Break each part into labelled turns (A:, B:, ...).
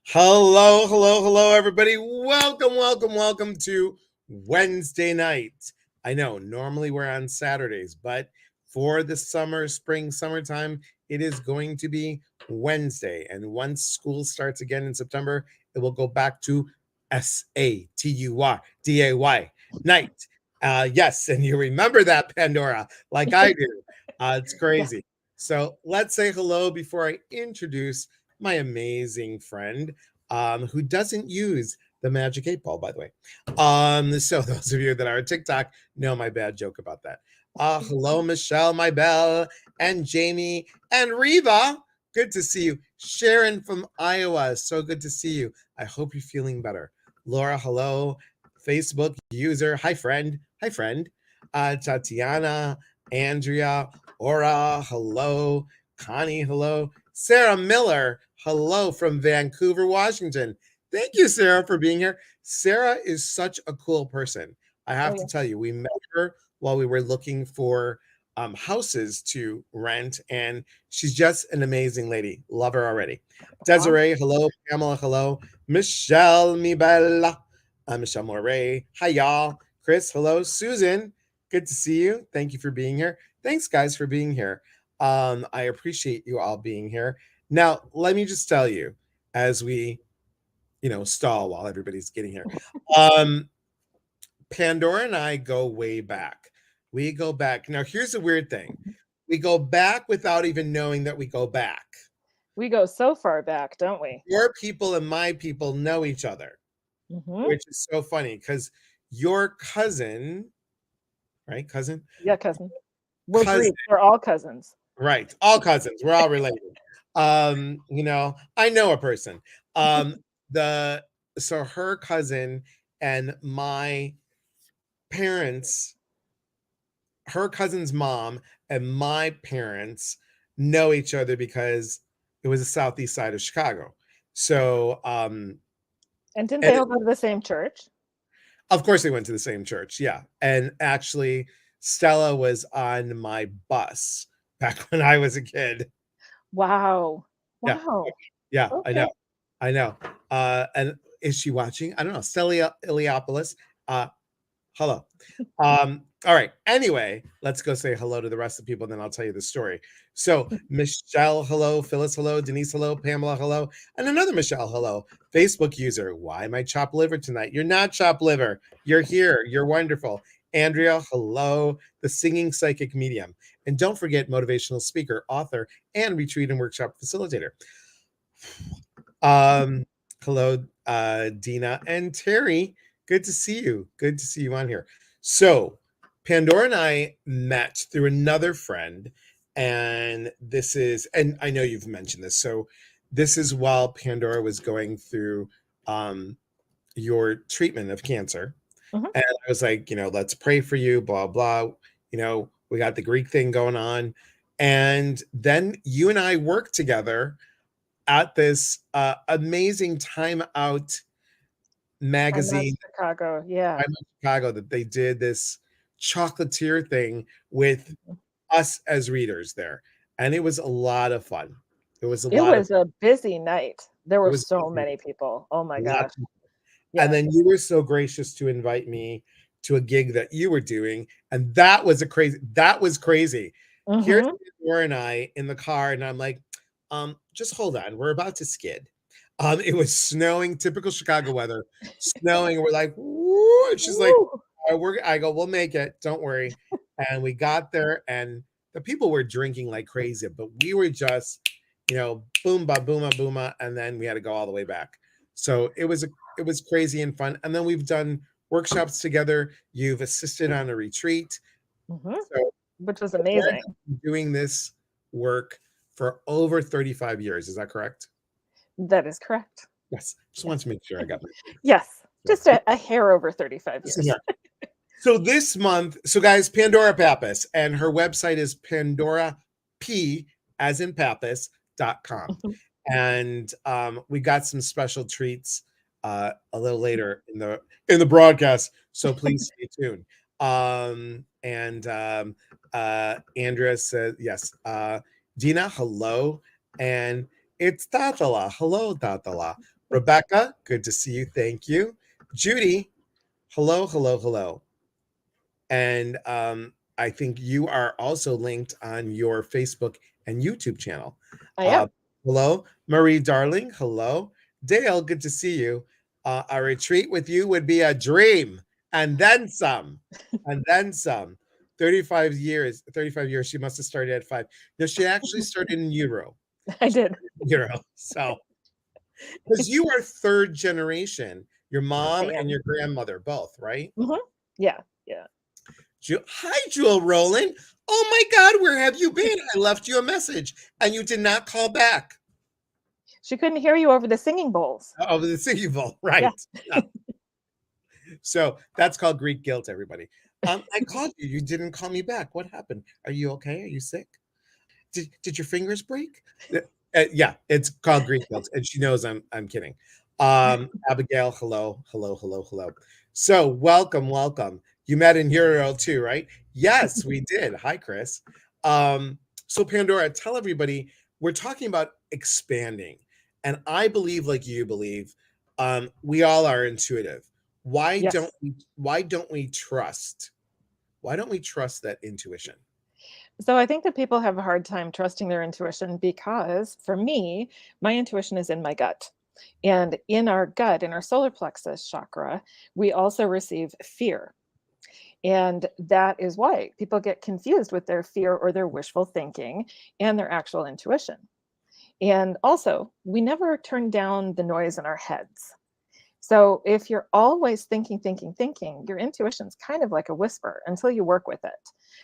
A: Hello, everybody. Welcome to Wednesday night. I know normally we're on Saturdays, but for the summertime, it is going to be Wednesday. And once school starts again in September, it will go back to SATURDAY night. Yes, and you remember that, Pandora, like I do. It's
B: Yeah.
A: crazy. So let's say hello before I introduce my amazing friend who doesn't use the magic 8 ball, by the way. So those of you that are on TikTok know my bad joke about that. Hello, Michelle, my belle, and Jamie, and Reva. Good to see you. Sharon from Iowa. So good to see you. I hope you're feeling better. Laura, hello. Facebook user. Hi, friend. Hi, friend. Tatiana, Andrea, Aura, hello. Connie, hello. Sarah Miller, hello from Vancouver, Washington. Thank you, Sarah, for being here. Sarah is such a cool person. I
B: Oh,
A: have to
B: yeah.
A: tell you, we met her while we were looking for houses to rent, and she's just an amazing lady. Love her already.
B: Awesome.
A: Desiree, hello. Pamela, hello. Michelle, mi bella. Michelle Moray. Hi, y'all. Chris, hello. Susan, good to see you. Thank you for being here. Thanks, guys, for being here. I appreciate you all being here. Now, let me just tell you, as we, stall while everybody's getting here. Um, Pandora and I go way back. We go back. Now, here's the weird thing. We go back without even knowing that we go back.
B: We go so far back, don't we?
A: Your people and my people know each other,
B: Hmm.
A: which is so funny because your cousin, right?
B: Yeah, cousin. We're
A: Cousin,
B: Greek. We're all cousins.
A: right? All cousins. We're all related. I know a person. Um, the so her cousin and my parents, her cousin's mom and my parents know each other because it was the southeast side of Chicago. So,
B: And didn't
A: and
B: they all go to the same church?
A: of course they went to the same church, yeah. And actually, Stella was on my bus back when I was a kid.
B: Wow.
A: Yeah,
B: Wow.
A: yeah, I
B: Okay.
A: know. I know. And is she watching? I don't know. Stella Iliopoulos. Uh, hello. All right. Anyway, let's go say hello to the rest of the people, and then I'll tell you the story. So, Michelle, hello. Phyllis, hello. Denise, hello. Pamela, hello. And another Michelle, hello. Facebook user, why am I chopped liver tonight? You're not chopped liver. You're here. You're wonderful. Andrea, hello. The singing psychic medium. And don't forget, motivational speaker, author, and retreat and workshop facilitator. Um, hello, Dina and Terry. Good to see you. Good to see you on here. So, Pandora and I met through another friend, and and I know you've mentioned this. So, this is while Pandora was going through um, your treatment of cancer.
B: Hmm.
A: And I was like, let's pray for you, blah, blah. We got the Greek thing going on. And then you and I worked together at this amazing Time Out
B: I'm not
A: magazine,
B: Chicago. Yeah.
A: Time Out Chicago, that they did this chocolatier thing with
B: Mhm.
A: us as readers there. And it was a lot of fun. It was a
B: It
A: lot of
B: was a busy night. There
A: it
B: were
A: was
B: so many people. Oh my gosh.
A: lots. And
B: Yeah.
A: then you were so gracious to invite me to a gig that you were doing. And that was crazy. Here's
B: Hmm.
A: Laura and I in the car, and I'm like, just hold on. We're about to skid. It was snowing, typical Chicago weather, snowing. We're like, woo. And she's like,
B: Woo.
A: I go, we'll make it. Don't worry. And we got there, and the people were drinking like crazy, but we were just, boom, ba, booma, booma. And then we had to go all the way back. So it was crazy and fun. And then we've done workshops together. You've assisted on a retreat.
B: Hmm.
A: So
B: Which was
A: we're
B: amazing.
A: doing this work for over 35 years. Is that correct?
B: That is correct.
A: Yes. Just
B: Yeah.
A: wanted to make sure I got my
B: Yes.
A: yeah.
B: Just a hair over 35
A: Listen here.
B: years.
A: So this month, so guys, Pandora Pappas, and her website is Pandora P as in Pappas.com. And we got some special treats a little later in the broadcast. So please stay tuned. And Andrea said yes. Dina, hello, and it's Tatala. Hello, Tatala. Rebecca, good to see you. Thank you. Judy, hello, hello, hello. And I think you are also linked on your Facebook and YouTube channel.
B: I
A: Uh,
B: am.
A: hello, Marie, darling. Hello, Dale. Good to see you. A retreat with you would be a dream, and then some, and then some. 35 years. 35 years. She must have started at 5. No, she actually started in utero.
B: I did.
A: Utero. So, because you are third generation, your
B: I
A: mom and
B: am.
A: your grandmother both, right?
B: Mhm. Yeah. Yeah.
A: Hi, Jewel Rowland. Oh my God, where have you been? I left you a message and you did not call back.
B: She couldn't hear you over the singing bowls.
A: Oh, the singing bowl,
B: Yeah.
A: right. Yeah. So that's called Greek guilt, everybody. I called you. You didn't call me back. What happened? Are you okay? Are you sick? Did your fingers break? Yeah, it's called Greek guilt, and she knows I'm kidding. Abigail, hello, hello, hello, hello. So welcome, welcome. You met in Euro too, right? Yes, we did. Hi, Chris. So Pandora, tell everybody we're talking about expanding, and I believe, like you believe, we all are intuitive. Why don't
B: Yes.
A: we? Why don't we trust? Why don't we trust that intuition?
B: So I think that people have a hard time trusting their intuition because for me, my intuition is in my gut. And in our gut, in our solar plexus chakra, we also receive fear. And that is why people get confused with their fear or their wishful thinking and their actual intuition. And also, we never turn down the noise in our heads. So if you're always thinking, thinking, thinking, your intuition's kind of like a whisper until you work with it.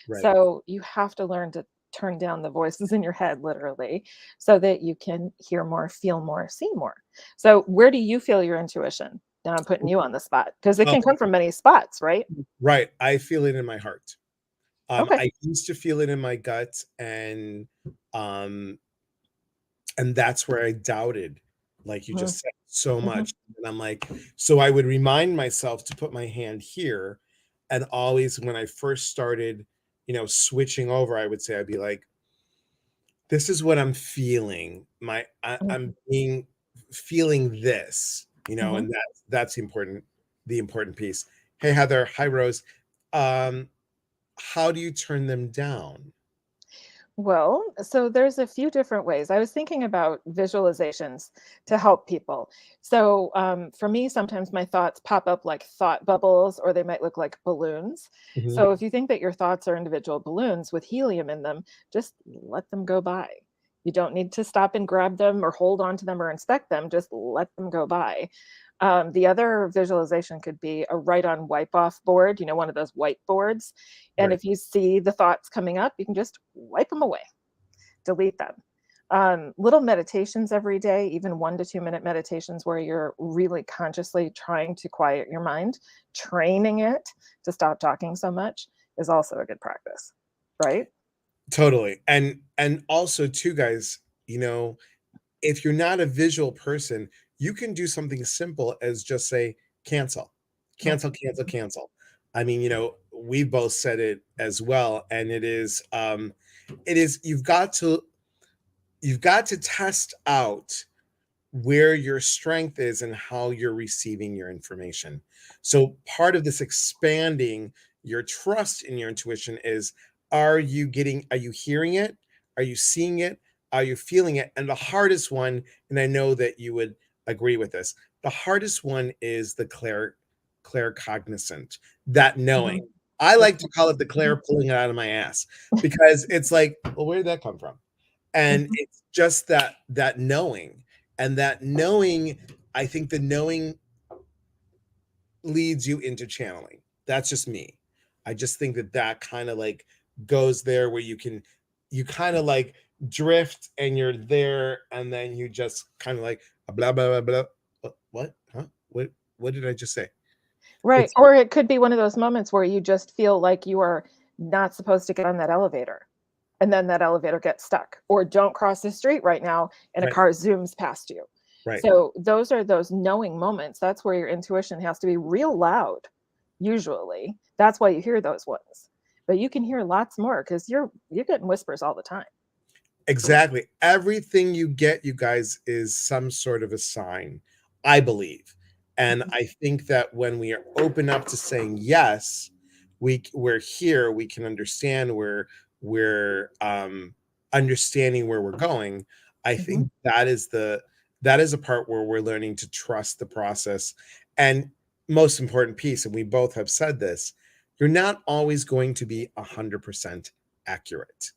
A: Right.
B: So you have to learn to turn down the voices in your head, literally, so that you can hear more, feel more, see more. So where do you feel your intuition? Now I'm putting you on the spot because it
A: Oh,
B: can come from many spots, right?
A: right. I feel it in my heart.
B: Okay.
A: I used to feel it in my gut, and that's where I doubted, like you
B: Mhm,
A: just said, so
B: mhm,
A: much. And I'm like, so I would remind myself to put my hand here, and always when I first started, switching over, I would say I'd be like, this is what I'm feeling. I'm
B: mhm,
A: being feeling this,
B: mhm.
A: and that's the important piece. Hey Heather, hi Rose. Um, how do you turn them down?
B: Well, so there's a few different ways. I was thinking about visualizations to help people. So for me, sometimes my thoughts pop up like thought bubbles, or they might look like balloons.
A: Mhm.
B: So if you think that your thoughts are individual balloons with helium in them, just let them go by. You don't need to stop and grab them or hold on to them or inspect them. Just let them go by. The other visualization could be a write on wipe off board, one of those whiteboards. And
A: Right.
B: if you see the thoughts coming up, you can just wipe them away, delete them. Little meditations every day, even 1 to 2 minute meditations where you're really consciously trying to quiet your mind, training it to stop talking so much is also a good practice, right?
A: Totally. And also too, guys, if you're not a visual person, you can do something simple as just say cancel.
B: Mm,
A: Cancel, cancel, cancel. I mean, we both said it as well. And it is you've got to test out where your strength is and how you're receiving your information. So part of this expanding your trust in your intuition is, are you hearing it? Are you seeing it? Are you feeling it? And the hardest one, and I know that you would agree with this, the hardest one is the claircognizant, that knowing.
B: mhm,
A: I
B: that's
A: like to call it the
B: mhm,
A: Claire pulling it out of my ass, because it's like, well, where did that come from? And
B: mhm,
A: it's just that knowing, and that knowing, I think the knowing leads you into channeling. That's just me. I just think that kind of like goes there, where you kind of like drift and you're there, and then you just kind of like blah blah blah blah. What? Huh? What did I just say?
B: right.
A: It's
B: Or it could be one of those moments where you just feel like you are not supposed to get on that elevator and then that elevator gets stuck, or don't cross the street right now and a
A: right,
B: car zooms past you.
A: right.
B: So those are those knowing moments. That's where your intuition has to be real loud. Usually, that's why you hear those ones. But you can hear lots more because you're getting whispers all the time.
A: Exactly. Everything you get, you guys, is some sort of a sign. I believe. And
B: Mhm.
A: I think that when we are open up to saying yes, we're here, we can understand where we're understanding where we're going. I
B: Mhm.
A: think that is a part where we're learning to trust the process. And most important piece, and we both have said this, you're not always going to be 100% accurate.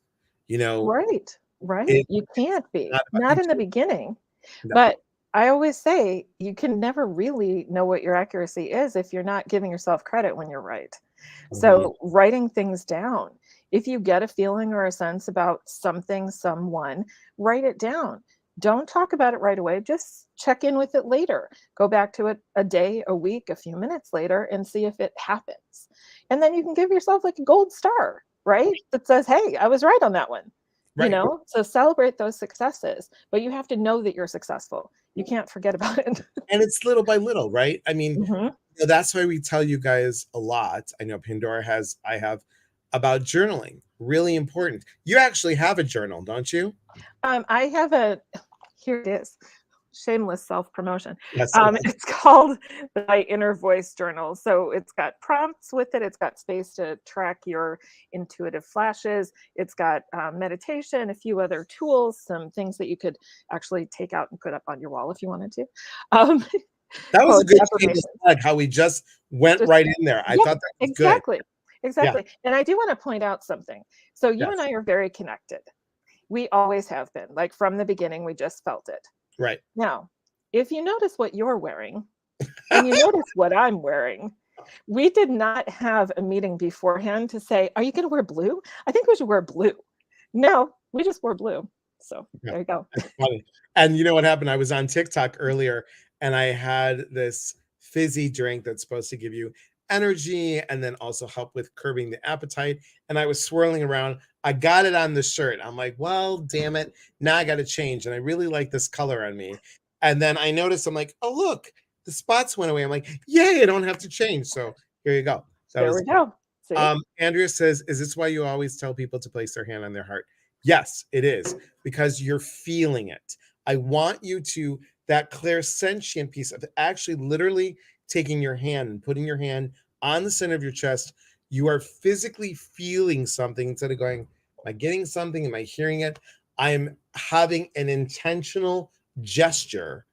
A: You know,
B: Right, right.
A: it's
B: You can't be,
A: not about
B: not
A: you
B: in the
A: can't,
B: beginning.
A: no.
B: But I always say you can never really know what your accuracy is if you're not giving yourself credit when you're right.
A: Mhm.
B: So, writing things down. If you get a feeling or a sense about something, someone, write it down. Don't talk about it right away. Just check in with it later. Go back to it a day, a week, a few minutes later and see if it happens. And then you can give yourself like a gold star, right? That says, hey, I was right on that one.
A: Right.
B: So celebrate those successes, but you have to know that you're successful. You can't forget about it.
A: And it's little by little, right? I mean,
B: Mhm.
A: that's why we tell you guys a lot. I know I have about journaling. Really important. You actually have a journal, don't you?
B: I have a here it is. Shameless self-promotion.
A: Yes, it is.
B: It's called My Inner Voice Journal. So it's got prompts with it. It's got space to track your intuitive flashes. It's got meditation, a few other tools, some things that you could actually take out and put up on your wall if you wanted to. Um,
A: That was a
B: quotes,
A: good shameless
B: affirmations.
A: plug, how we just went
B: Just
A: right in there. I
B: yeah,
A: thought that was good.
B: exactly.
A: Yeah,
B: Exactly. And I do want to point out something. So you and
A: yes,
B: I are very connected. We always have been. Like from the beginning, we just felt it.
A: right.
B: Now, if you notice what you're wearing and you notice what I'm wearing, we did not have a meeting beforehand to say, "Are you gonna wear blue? I think we should wear blue." No, we just wore blue. So,
A: Yeah,
B: there you go.
A: it's funny. And you know what happened? I was on TikTok earlier and I had this fizzy drink that's supposed to give you energy and then also help with curbing the appetite. And I was swirling around. I got it on the shirt. I'm like, well, damn it. Now I got to change. And I really like this color on me. And then I noticed, I'm like, oh, look, the spots went away. I'm like, yay, I don't have to change. So here you go. That
B: There
A: was
B: we go. See?
A: Andrea says, is this why you always tell people to place their hand on their heart? Yes, it is, because you're feeling it. I want you to, that clairsentient piece of actually literally taking your hand and putting your hand on the center of your chest. You are physically feeling something instead of going, am I getting something? Am I hearing it? I'm having an intentional gesture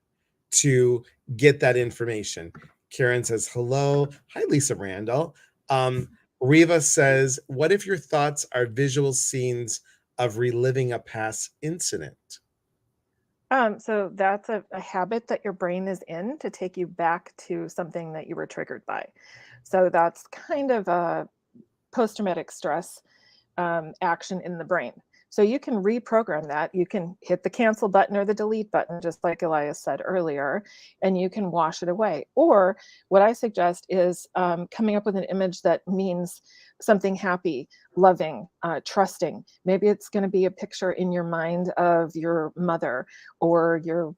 A: to get that information. Karen says, hello. Hi, Lisa Randall. Um, Riva says, what if your thoughts are visual scenes of reliving a past incident?
B: So that's a habit that your brain is in to take you back to something that you were triggered by. So that's kind of a post-traumatic stress action in the brain. So you can reprogram that. You can hit the cancel button or the delete button, just like Elias said earlier, and you can wash it away. Or what I suggest is coming up with an image that means something happy, loving, trusting. Maybe it's going to be a picture in your mind of your mother or your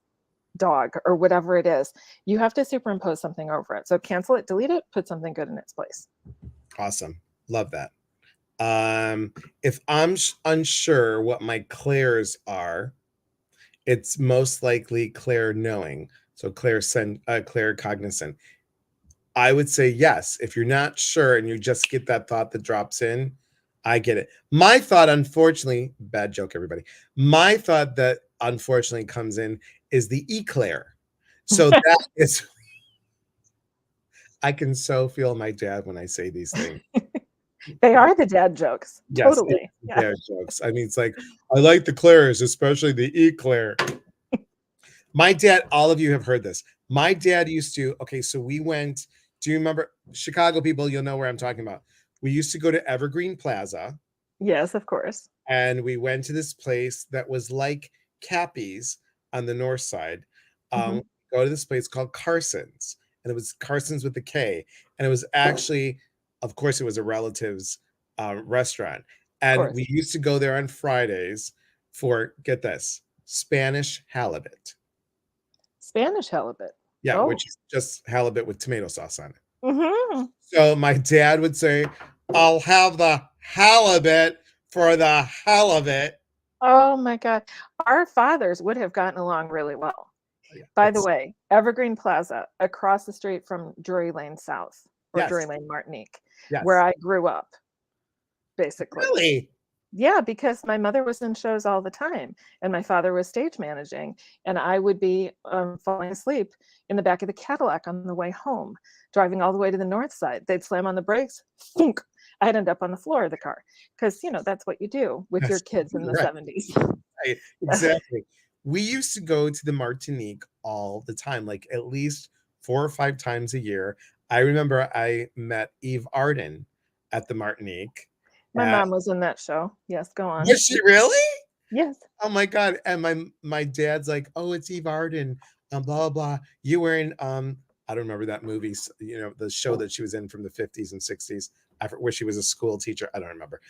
B: dog or whatever it is. You have to superimpose something over it. So cancel it, delete it, put something good in its place.
A: Awesome. Love that. If I'm unsure what my clairs are, it's most likely clair knowing. So clair cognizant. I would say yes. If you're not sure and you just get that thought that drops in, I get it. My thought, unfortunately, bad joke, everybody. My thought that unfortunately comes in is the eclair. So that is, I can so feel my dad when I say these things.
B: They are the dad jokes.
A: Yes, it's
B: Totally. Yeah.
A: dad jokes. I mean, it's like, I like the clairs, especially the eclair. My dad, all of you have heard this. My dad used to, okay, so we went, do you remember Chicago people? You'll know where I'm talking about. We used to go to Evergreen Plaza
B: Yes, of course.
A: and we went to this place that was like Cappy's on the north side.
B: Mhm.
A: Go to this place called Carson's, and it was Carson's with the K. And it was actually, of course, it was a relative's restaurant.
B: Of
A: And
B: course.
A: we used to go there on Fridays for, get this, Spanish halibut.
B: Spanish halibut.
A: Yeah,
B: Oh.
A: which is just halibut with tomato sauce on it.
B: Mhm.
A: So my dad would say, I'll have the halibut for the halibut.
B: Oh my god. Our fathers would have gotten along really well.
A: Yeah,
B: By the
A: it's
B: way, Evergreen Plaza, across the street from Drury Lane South or Drury
A: yes,
B: Lane Martinique, where
A: yes.
B: I grew up, basically.
A: Really?
B: Yeah, because my mother was in shows all the time and my father was stage managing, and I would be falling asleep in the back of the Cadillac on the way home, driving all the way to the north side. They'd slam on the brakes, thunk, I'd end up on the floor of the car because, that's what you do with your
A: Yes.
B: kids in the
A: Right,
B: 70s.
A: right. Exactly. We used to go to the Martinique all the time, like at least 4 or 5 times a year. I remember I met Eve Arden at the Martinique.
B: My mom was in that show. Yes, go on.
A: Was she really?
B: Yes.
A: Oh my god! And my dad's like, "Oh, it's Eve Arden, blah blah blah. You were in I don't remember that movie, the show that she was in from the 50s and 60s, where she was a school teacher. I don't remember.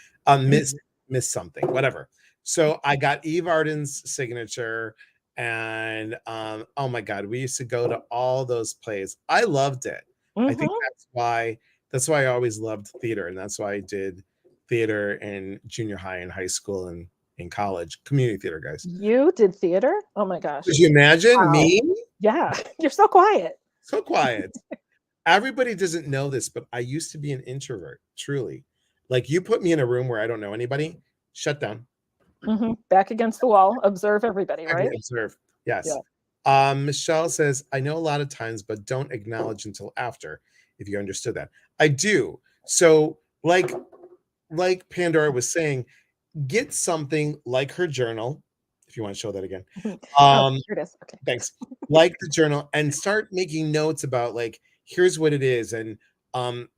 A: Miss
B: Mhm.
A: Miss something, whatever. So I got Eve Arden's signature, and oh my god, we used to go to all those plays. I loved it. I think
B: Mhm.
A: that's why I always loved theater, and that's why I did theater in junior high and high school and in college, community theater, guys.
B: You did theater? Oh my
A: Could
B: gosh.
A: you imagine
B: Wow.
A: me?
B: Yeah, you're so quiet.
A: So quiet. Everybody doesn't know this, but I used to be an introvert, truly. Like you put me in a room where I don't know anybody, shut down.
B: Back against the wall, observe everybody,
A: I can
B: right?
A: observe.
B: Yeah.
A: Yes. Michelle says, I know a lot of times, but don't acknowledge until after, if you understood that. I do. So, like Pandora was saying, get something like her journal, if you want to show that again.
B: Oh,
A: Um,
B: here it is. Okay.
A: Thanks. Like the journal and start making notes about like, here's what it is. And um,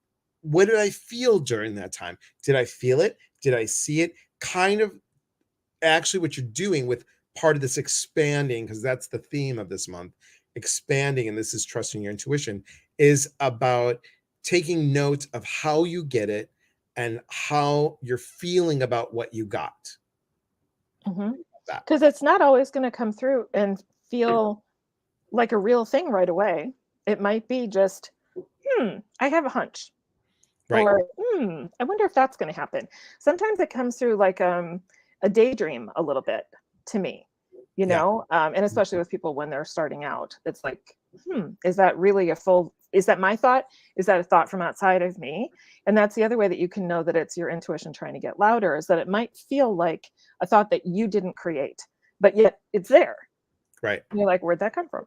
A: what did I feel during that time? Did I feel it? Did I see it? Kind of actually what you're doing with part of this expanding, because that's the theme of this month, expanding, and this is trusting your intuition, is about taking note of how you get it and how you're feeling about what you got. That.
B: Because it's not always going to come through and feel like a real thing right away. It might be just, I have a hunch.
A: Right.
B: Or, I wonder if that's going to happen. Sometimes it comes through like a daydream a little bit to me,
A: Yeah.
B: and especially with people when they're starting out. It's like, is that really is that my thought? Is that a thought from outside of me? And that's the other way that you can know that it's your intuition trying to get louder, is that it might feel like a thought that you didn't create, but yet it's there.
A: Right.
B: And you're like, where'd that come from?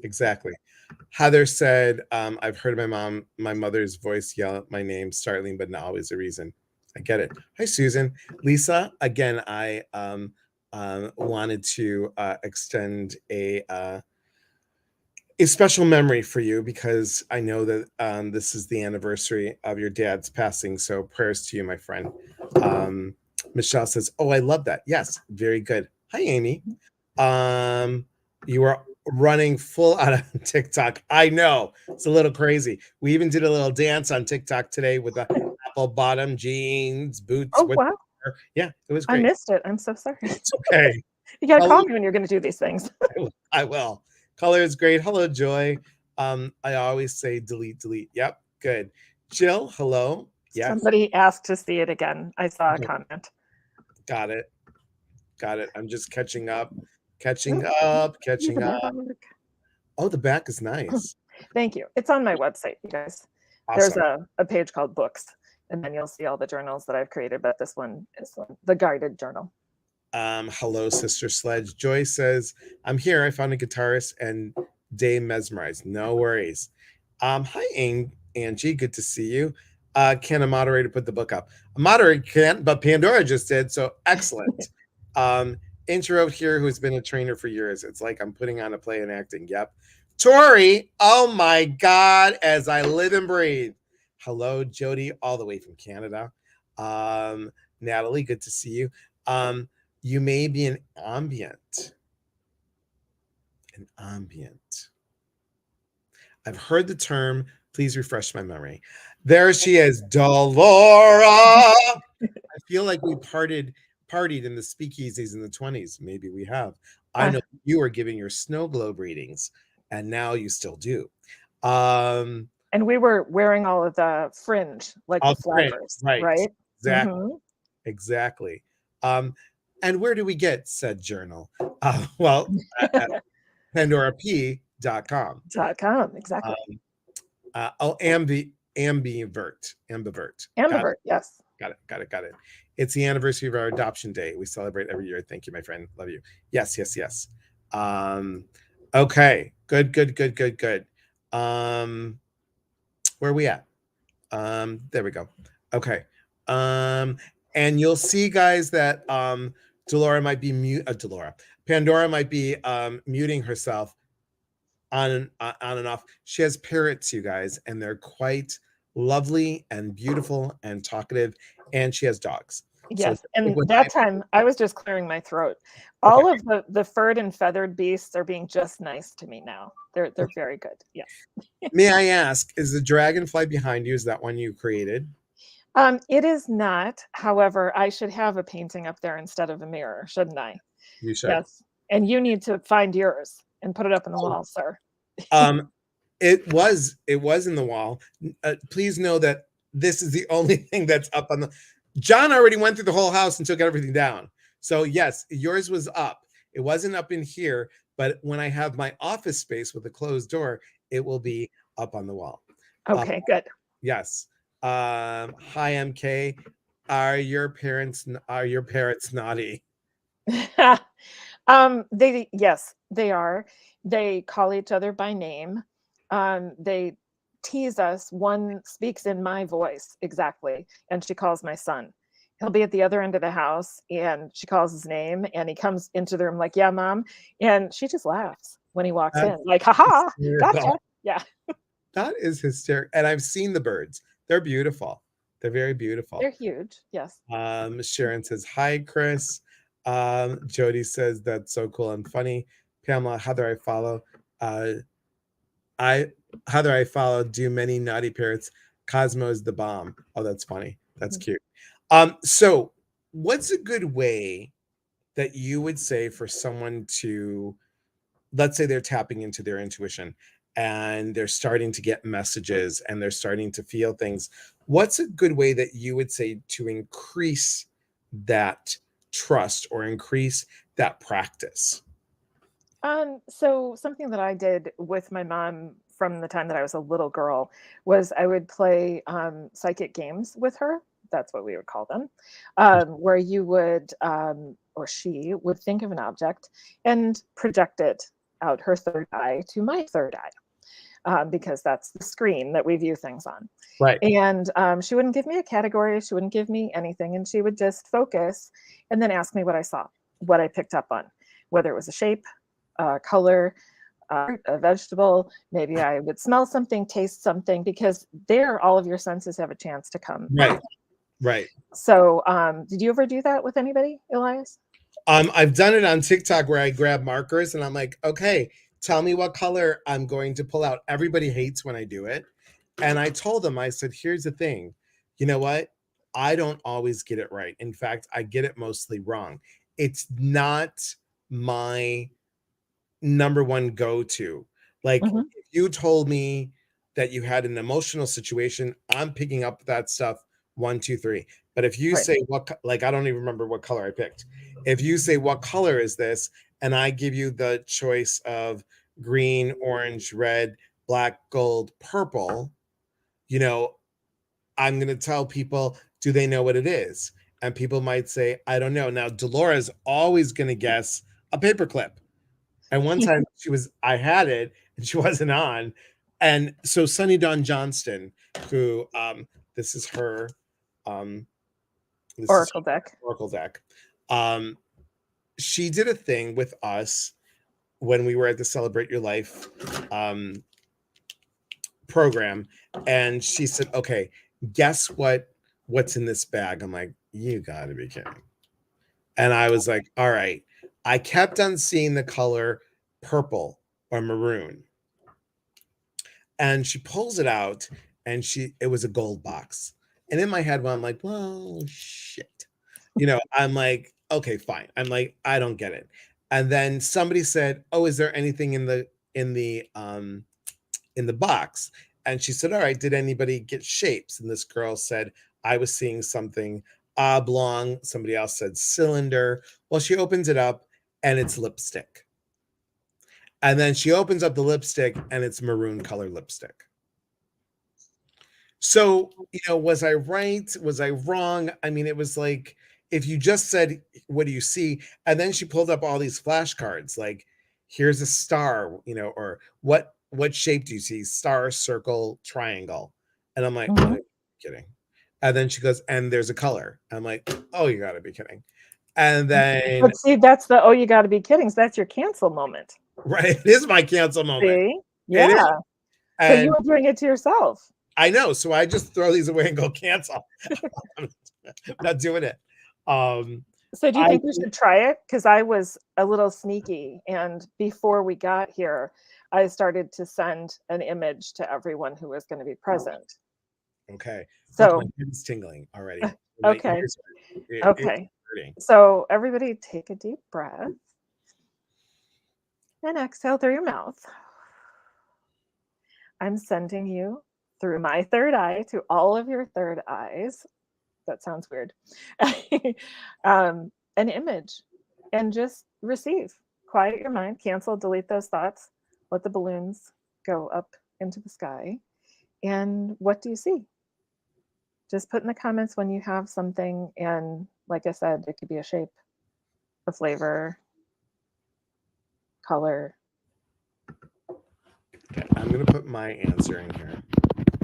A: Exactly. Heather said, I've heard my mother's voice yell at my name, startling, but not always a reason. I get it. Hi, Susan. Lisa, again, I wanted to extend a special memory for you because I know that this is the anniversary of your dad's passing. So prayers to you, my friend. Um, Michelle says, "Oh, I love that. Yes, very good. Hi, Amy. You are running full out of TikTok. I know it's a little crazy. We even did a little dance on TikTok today with the apple bottom jeans, boots.
B: Oh, wow.
A: Yeah, it was
B: I
A: great.
B: missed it. I'm so sorry.
A: It's okay.
B: You got to
A: Color,
B: call me when you're going to do these things.
A: I will. Color is great. Hello, Joy. I always say delete, delete. Yep, good. Jill, hello. Yes,
B: Somebody asked to see it again. I saw a comment.
A: got it. Got it. I'm just catching up,
B: Oh,
A: catching up,
B: you
A: catching
B: can
A: up.
B: never look.
A: Oh, the back is nice.
B: Thank you. It's on my website, you guys. There's
A: Awesome.
B: a page called books, and then you'll see all the journals that I've created, but this one is the guided journal.
A: Hello, Sister Sledge. Joy says, I'm here. I found a guitarist and day mesmerized. No worries. Hi, Angie. Good to see you. Can a moderator put the book up? A moderator can't, but Pandora just did. So excellent. Intro here, who's been a trainer for years. It's like I'm putting on a play and acting. Yep. Tori, oh my God, as I live and breathe. Hello, Jody, all the way from Canada. Natalie, good to see you. You may be an ambient. An ambient. I've heard the term. Please refresh my memory. There she is, Delora. I feel like we partied in the speakeasies in the 20s. Maybe we have. I know you were giving your snow globe readings, and now you still do.
B: And we were wearing all of the fringe, like the flowers, right?
A: Exactly. Exactly. And where do we get said journal? Well, pandorap.com.
B: .com, exactly.
A: Oh, ambivert. Got it.
B: Ambivert, yes.
A: Got it. It's the anniversary of our adoption day. We celebrate every year. Thank you, my friend. Love you. Yes. Okay. Good. Where are we at? There we go. Okay. And you'll see, guys, that Delora might be Pandora might be muting herself on and off. She has parrots, you guys, and they're quite lovely and beautiful and talkative, and she has dogs. So
B: Yes, and that time I was just clearing my throat. All of the furred and feathered beasts are being just nice to me now. They're very good. Yes.
A: May I ask, is the dragonfly behind you? Is that one you created?
B: It is not. However, I should have a painting up there instead of a mirror, shouldn't I?
A: You should.
B: Yes. And you need to find yours and put it up on the wall, sir.
A: It was in the wall. Please know that this is the only thing that's up on the. John already went through the whole house and took everything down. So yes, yours was up. It wasn't up in here, but when I have my office space with a closed door, it will be up on the wall.
B: Okay, good.
A: Yes. Hi, MK. Are your parents naughty?
B: Yes, they are. They call each other by name. They tease us. One speaks in my voice exactly, and she calls my son. He'll be at the other end of the house, and she calls his name, and he comes into the room like, "Yeah, mom," and she just laughs when he walks in, like, "Ha, gotcha." Yeah.
A: That is hysterical. And I've seen the birds. They're beautiful. They're very beautiful.
B: They're huge. Yes.
A: Sharon says, hi, Chris. Jody says, that's so cool and funny. Pamela, how do I follow? Do many naughty parrots. Cosmo is the bomb. Oh, that's funny. That's cute. So what's a good way that you would say for someone to, let's say they're tapping into their intuition and they're starting to get messages and they're starting to feel things. What's a good way that you would say to increase that trust or increase that practice?
B: So something that I did with my mom from the time that I was a little girl was I would play psychic games with her. That's what we would call them, where you would, or she would think of an object and project it out her third eye to my third eye, because that's the screen that we view things on.
A: Right.
B: And she wouldn't give me a category. She wouldn't give me anything. And she would just focus and then ask me what I saw, what I picked up on, whether it was a shape, color, a vegetable. Maybe I would smell something, taste something, because there all of your senses have a chance to come.
A: Right.
B: So did you ever do that with anybody, Elias?
A: I've done it on TikTok where I grab markers and I'm like, okay, tell me what color I'm going to pull out. Everybody hates when I do it. And I told them, I said, here's the thing. You know what? I don't always get it right. In fact, I get it mostly wrong. It's not my number one go-to. Like if you told me that you had an emotional situation, I'm picking up that stuff 1, 2, 3. But if you say like I don't even remember what color I picked. If you say what color is this, and I give you the choice of green, orange, red, black, gold, purple, you know, I'm going to tell people, do they know what it is? And people might say, I don't know. Now, Dolores always going to guess a paperclip. And one time I had it and she wasn't on. And so Sunny Dawn Johnston, who this is her
B: Oracle deck.
A: She did a thing with us when we were at the Celebrate Your Life program. And she said, okay, guess what's in this bag? I'm like, you gotta be kidding. And I was like, all right. I kept on seeing the color purple or maroon. And she pulls it out and it was a gold box. And in my head, well, I'm like, well, shit. You know, I'm like, okay, fine. I'm like, I don't get it. And then somebody said, oh, is there anything in the box? And she said, all right, did anybody get shapes? And this girl said, I was seeing something oblong. Somebody else said cylinder. Well, she opens it up and it's lipstick. And then she opens up the lipstick and it's maroon color lipstick. So, was I right? Was I wrong? I mean, it was like if you just said, "What do you see?" And then she pulled up all these flashcards, like, "Here's a star," or "What shape do you see? Star, circle, triangle." And I'm like, "Oh,
B: Mhm.
A: you're kidding." And then she goes, "And there's a color." I'm like, "Oh, you got to be kidding." And then,
B: But see, that's the, "Oh, you gotta be kidding," so that's your cancel moment.
A: right, it is my cancel moment.
B: See?
A: It is,
B: Yeah. So you
A: and
B: were doing it to yourself.
A: I know. So I just throw these away and go cancel. I'm not doing it. Um,
B: So do you
A: I
B: think we should try it? Because I was a little sneaky, and before we got here, I started to send an image to everyone who was gonna be present.
A: Okay. Look, my
B: So
A: head is tingling already. My
B: okay,
A: ears are it's
B: okay.
A: hurting.
B: So everybody take a deep breath and exhale through your mouth. I'm sending you through my third eye to all of your third eyes. That sounds weird. An image, and just receive. Quiet your mind, cancel, delete those thoughts, let the balloons go up into the sky. And what do you see? Just put in the comments when you have something. And like I said, it could be a shape, a flavor, color.
A: Okay, I'm gonna put my answer in here.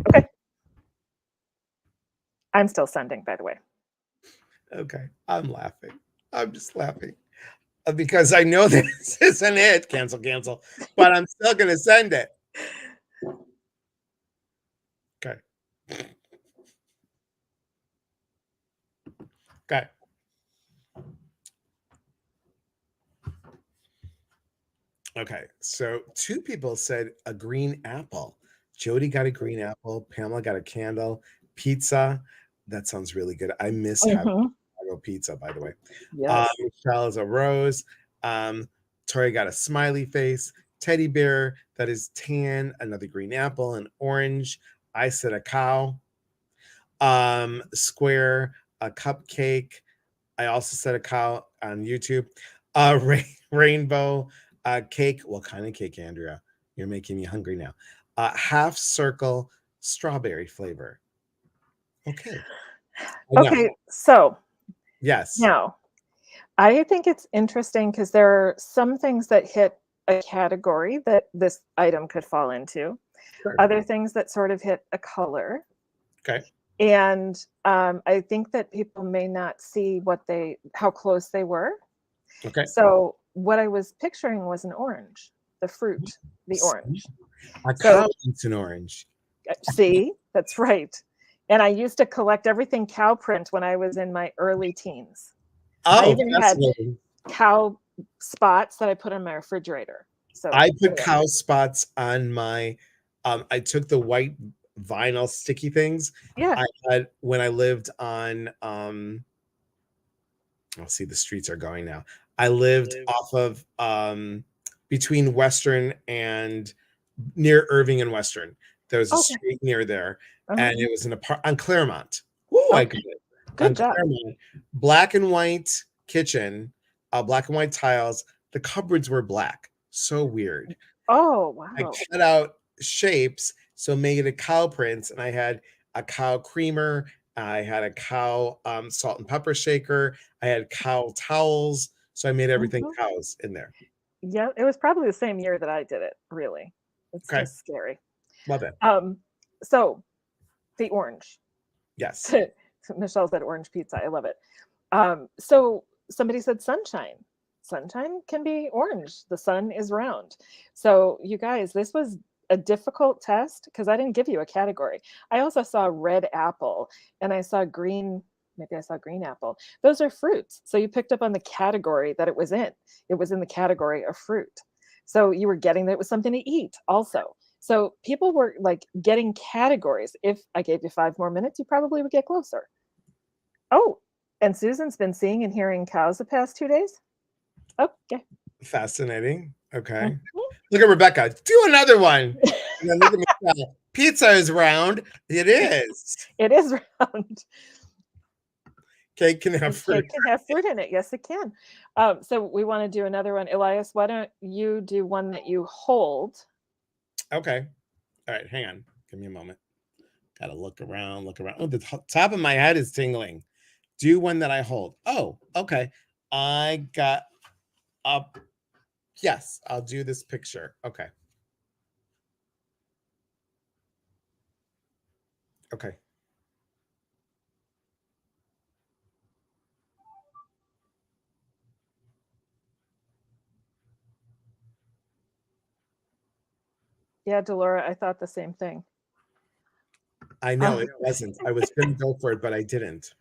B: Okay. I'm still sending, by the way.
A: Okay, I'm laughing. I'm just laughing because I know this isn't it. Cancel, cancel. But I'm still gonna send it. Okay. Okay. Okay. So two people said a green apple. Jody got a green apple. Pamela got a candle. Pizza. That sounds really good. I miss having
B: Mhm.
A: Chicago pizza, by the way.
B: Yes.
A: Michelle is a rose. Tori got a smiley face. Teddy bear, that is tan. Another green apple, an orange. I said a cow. Square, a cupcake. I also said a cow on YouTube. Rainbow, cake. What kind of cake, Andrea? You're making me hungry now. Half circle, strawberry flavor. Okay. Enough.
B: Okay, so
A: Yes.
B: now I think it's interesting because there are some things that hit a category that this item could fall into,
A: Sure.
B: other things that sort of hit a color.
A: Okay.
B: And I think that people may not see how close they were.
A: Okay.
B: So what I was picturing was an orange, the fruit, the
A: See?
B: orange.
A: A
B: So
A: cow eats an orange.
B: see, that's right. And I used to collect everything cow print when I was in my early teens. I
A: Oh,
B: even had
A: fascinating.
B: cow spots that I put on my refrigerator. So
A: I put
B: anyway,
A: cow spots on my I took the white vinyl sticky things
B: yeah.
A: I had when I lived on I'll see the streets are going now. I lived off of between Western and near Irving and Western. There was a
B: Okay.
A: street near there,
B: Uh-huh.
A: and it was on Claremont. Woo, I got
B: Okay.
A: it. On
B: Good job.
A: Claremont, black and white kitchen, black and white tiles. The cupboards were black. So weird.
B: Oh,
A: I
B: wow.
A: cut out shapes, so made a cow prints, and I had a cow creamer. I had a cow salt and pepper shaker. I had cow towels, so I made everything
B: Mhm.
A: cows in there.
B: Yeah, it was probably the same year that I did it, really. It's
A: Okay,
B: just scary.
A: love it.
B: Um, so the orange.
A: Yes.
B: Michelle said orange pizza. I love it. So somebody said sunshine. Sunshine can be orange. The sun is round. So you guys, this was a difficult test because I didn't give you a category. I also saw red apple and I saw green, maybe I saw green apple. Those are fruits. So you picked up on the category that it was in. It was in the category of fruit. So you were getting that it was something to eat also. So people were like getting categories. If I gave you 5 more minutes, you probably would get closer. Oh, and Susan's been seeing and hearing cows the past 2 days? Okay.
A: Fascinating. Okay.
B: Mhm.
A: Look at Rebecca. Do another one. And then look at Michelle. Pizza is round. It is.
B: It is round.
A: Cake can have fruit.
B: Cake can have fruit in it. Yes, it can. So we want to do another one. Elias, why don't you do one that you hold?
A: Okay. All right. Hang on. Give me a moment. Got to look around, look around. Oh, the top of my head is tingling. Do one that I hold. Oh, okay. I got up. Yes, I'll do this picture. Okay. Okay.
B: Yeah, Delora, I thought the same thing.
A: I know it wasn't. I was going to go for it, but I didn't.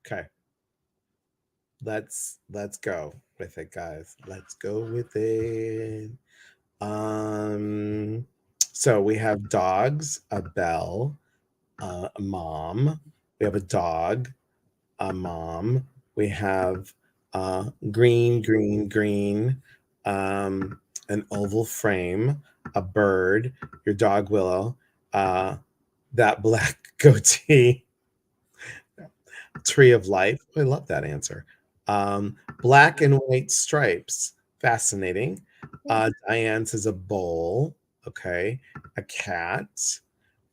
A: Okay. Let's go with it, guys. Let's go with it. So we have dogs, a bell, a mom. We have a dog, a mom. We have green, green, green, an oval frame, a bird, your dog Willow, that black goatee, tree of life. I love that answer. Black and white stripes. Fascinating. Diane says a bowl. Okay. A cat.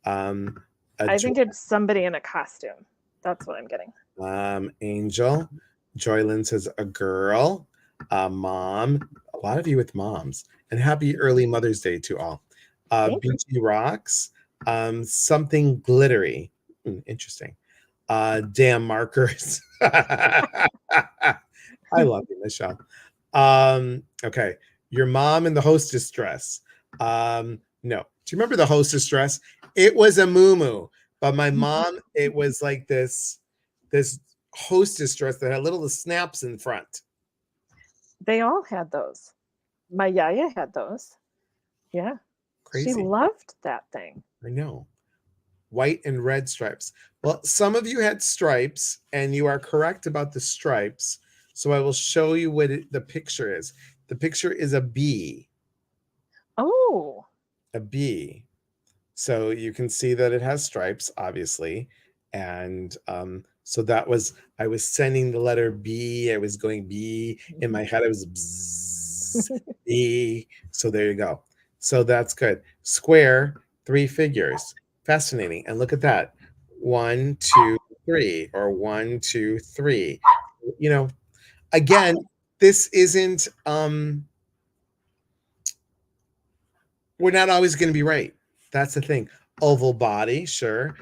A: Um, a
B: I think it's somebody in a costume. That's what I'm getting.
A: Angel. Joylyn says a girl. Mom. A lot of you with moms. And happy early Mother's Day to all. BG Rocks. Something glittery. Interesting. Damn markers. I love you, Michelle. Okay. Your mom in the hostess dress. No. Do you remember the hostess dress? It was a muumuu, but my mom, it was like this hostess dress that had little snaps in front.
B: They all had those. My yaya had those. Yeah.
A: Crazy.
B: She loved that thing.
A: I know. White and red stripes. Well, some of you had stripes, and you are correct about the stripes. So I will show you what the picture is. The picture is a bee.
B: Oh.
A: A bee. So you can see that it has stripes, obviously. And so that was, I was sending the letter B. I was going B. In my head, I was bzzz, B. So there you go. So that's good. Square, 3 figures. Fascinating. And look at that. 1, 2, 3, or 1, 2, 3. You know, again, this isn't, we're not always going to be right. That's the thing. Oval body, sure.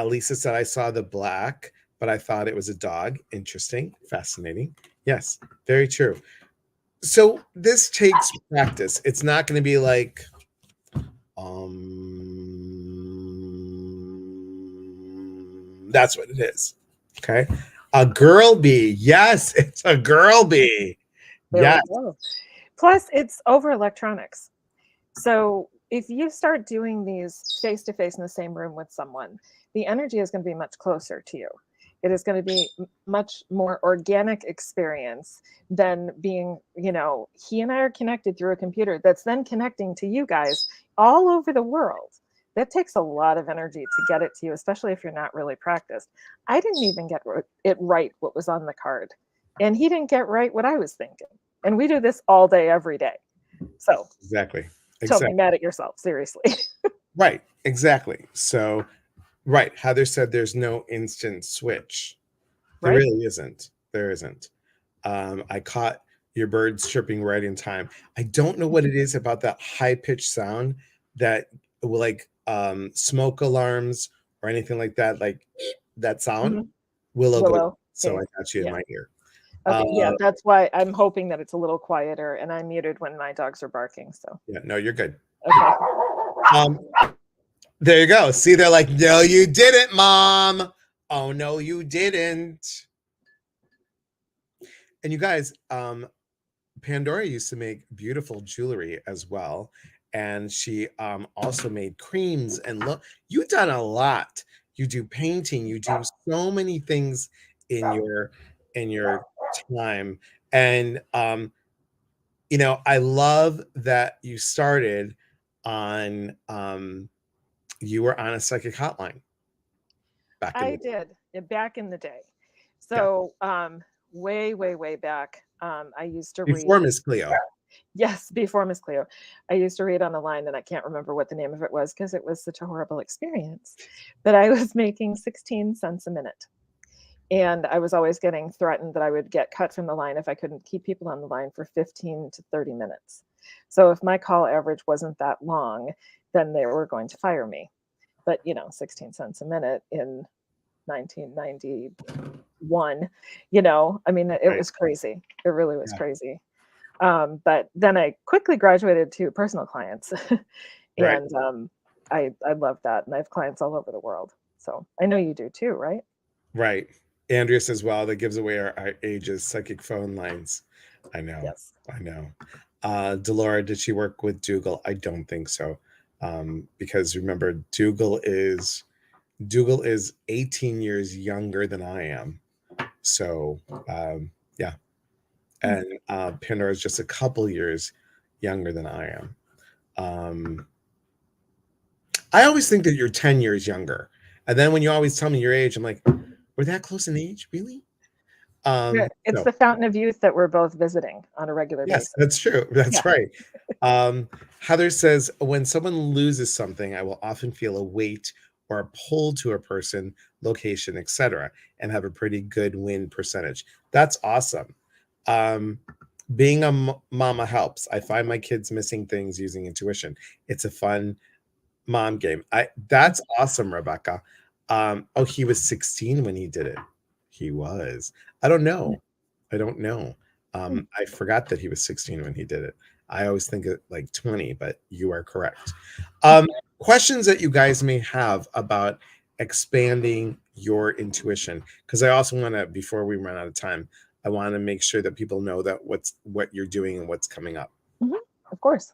A: Lisa said, I saw the black, but I thought it was a dog. Interesting. Fascinating. Yes, very true. So this takes practice. It's not going to be like, that's what it is. Okay. A girl bee. Yes, it's a girl bee. Yes.
B: Plus, it's over electronics. So if you start doing these face to face in the same room with someone, the energy is going to be much closer to you. It is going to be much more organic experience than being, you know, he and I are connected through a computer that's then connecting to you guys all over the world. That takes a lot of energy to get it to you, especially if you're not really practiced. I didn't even get it right what was on the card, and he didn't get right what I was thinking. And we do this all day, every day. So
A: exactly.
B: Don't be mad at yourself, seriously.
A: Right, exactly. So, right, Heather said there's no instant switch. There really isn't. There isn't. I caught your birds chirping right in time. I don't know what it is about that high-pitched sound that will, like, smoke alarms or anything like that, like that sound. Willow. So I got you in my ear.
B: Okay, yeah, that's why I'm hoping that it's a little quieter, and I'm muted when my dogs are barking. So
A: yeah, no, you're good.
B: Okay.
A: There you go. See, they're like, no, you didn't, Mom. Oh no, you didn't. And you guys, Pandora used to make beautiful jewelry as well, and she also made creams. And look, you've done a lot. You do painting. You do so many things in your time. And you know, I love that you started on you were on a psychic hotline. back in
B: I
A: the day.
B: did back in the day.
A: Yeah.
B: So, way, way, way back, I used to read.
A: Before Miss Cleo.
B: Yes, before Miss Cleo. I used to read on a line, and I can't remember what the name of it was because it was such a horrible experience. But I was making 16 cents a minute. And I was always getting threatened that I would get cut from the line if I couldn't keep people on the line for 15 to 30 minutes. So if my call average wasn't that long, then they were going to fire me. But, 16 cents a minute in 1991, I mean, it
A: Right.
B: was crazy. It really was
A: Yeah.
B: crazy. But then I quickly graduated to personal clients,
A: Right.
B: and I love that, and I have clients all over the world. So I know you do too, right?
A: Right. Andrea says, "Wow, that gives away our ages. Psychic phone lines." I know.
B: Yes.
A: I know. Delora, did she work with Dougal? I don't think so. Because remember, Dougal is 18 years younger than I am. So yeah.
B: Hmm.
A: And Pandora is just a couple years younger than I am. Um, I always think that you're 10 years younger. And then when you always tell me your age, I'm like, we're that close in age, really?
B: Yeah, it's
A: So
B: the fountain of youth that we're both visiting on a regular
A: yes,
B: basis.
A: that's true.
B: Yeah.
A: That's right. Heather says, when someone loses something, I will often feel a weight or a pull to a person, location, etc., and have a pretty good win percentage. That's awesome. Um, being a mama helps. I find my kids missing things using intuition. It's a fun mom game. That's awesome, Rebecca. Oh, he was 16 when he did it. He was. I don't
B: Yeah.
A: know. I don't know.
B: Hmm.
A: I forgot that he was 16 when he did it. I always think it like 20, but you are correct. Um, questions that you guys may have about expanding your intuition, because I also want to, before we run out of time, I want to make sure that people know that what you're doing and what's coming up.
B: Mhm. Of course.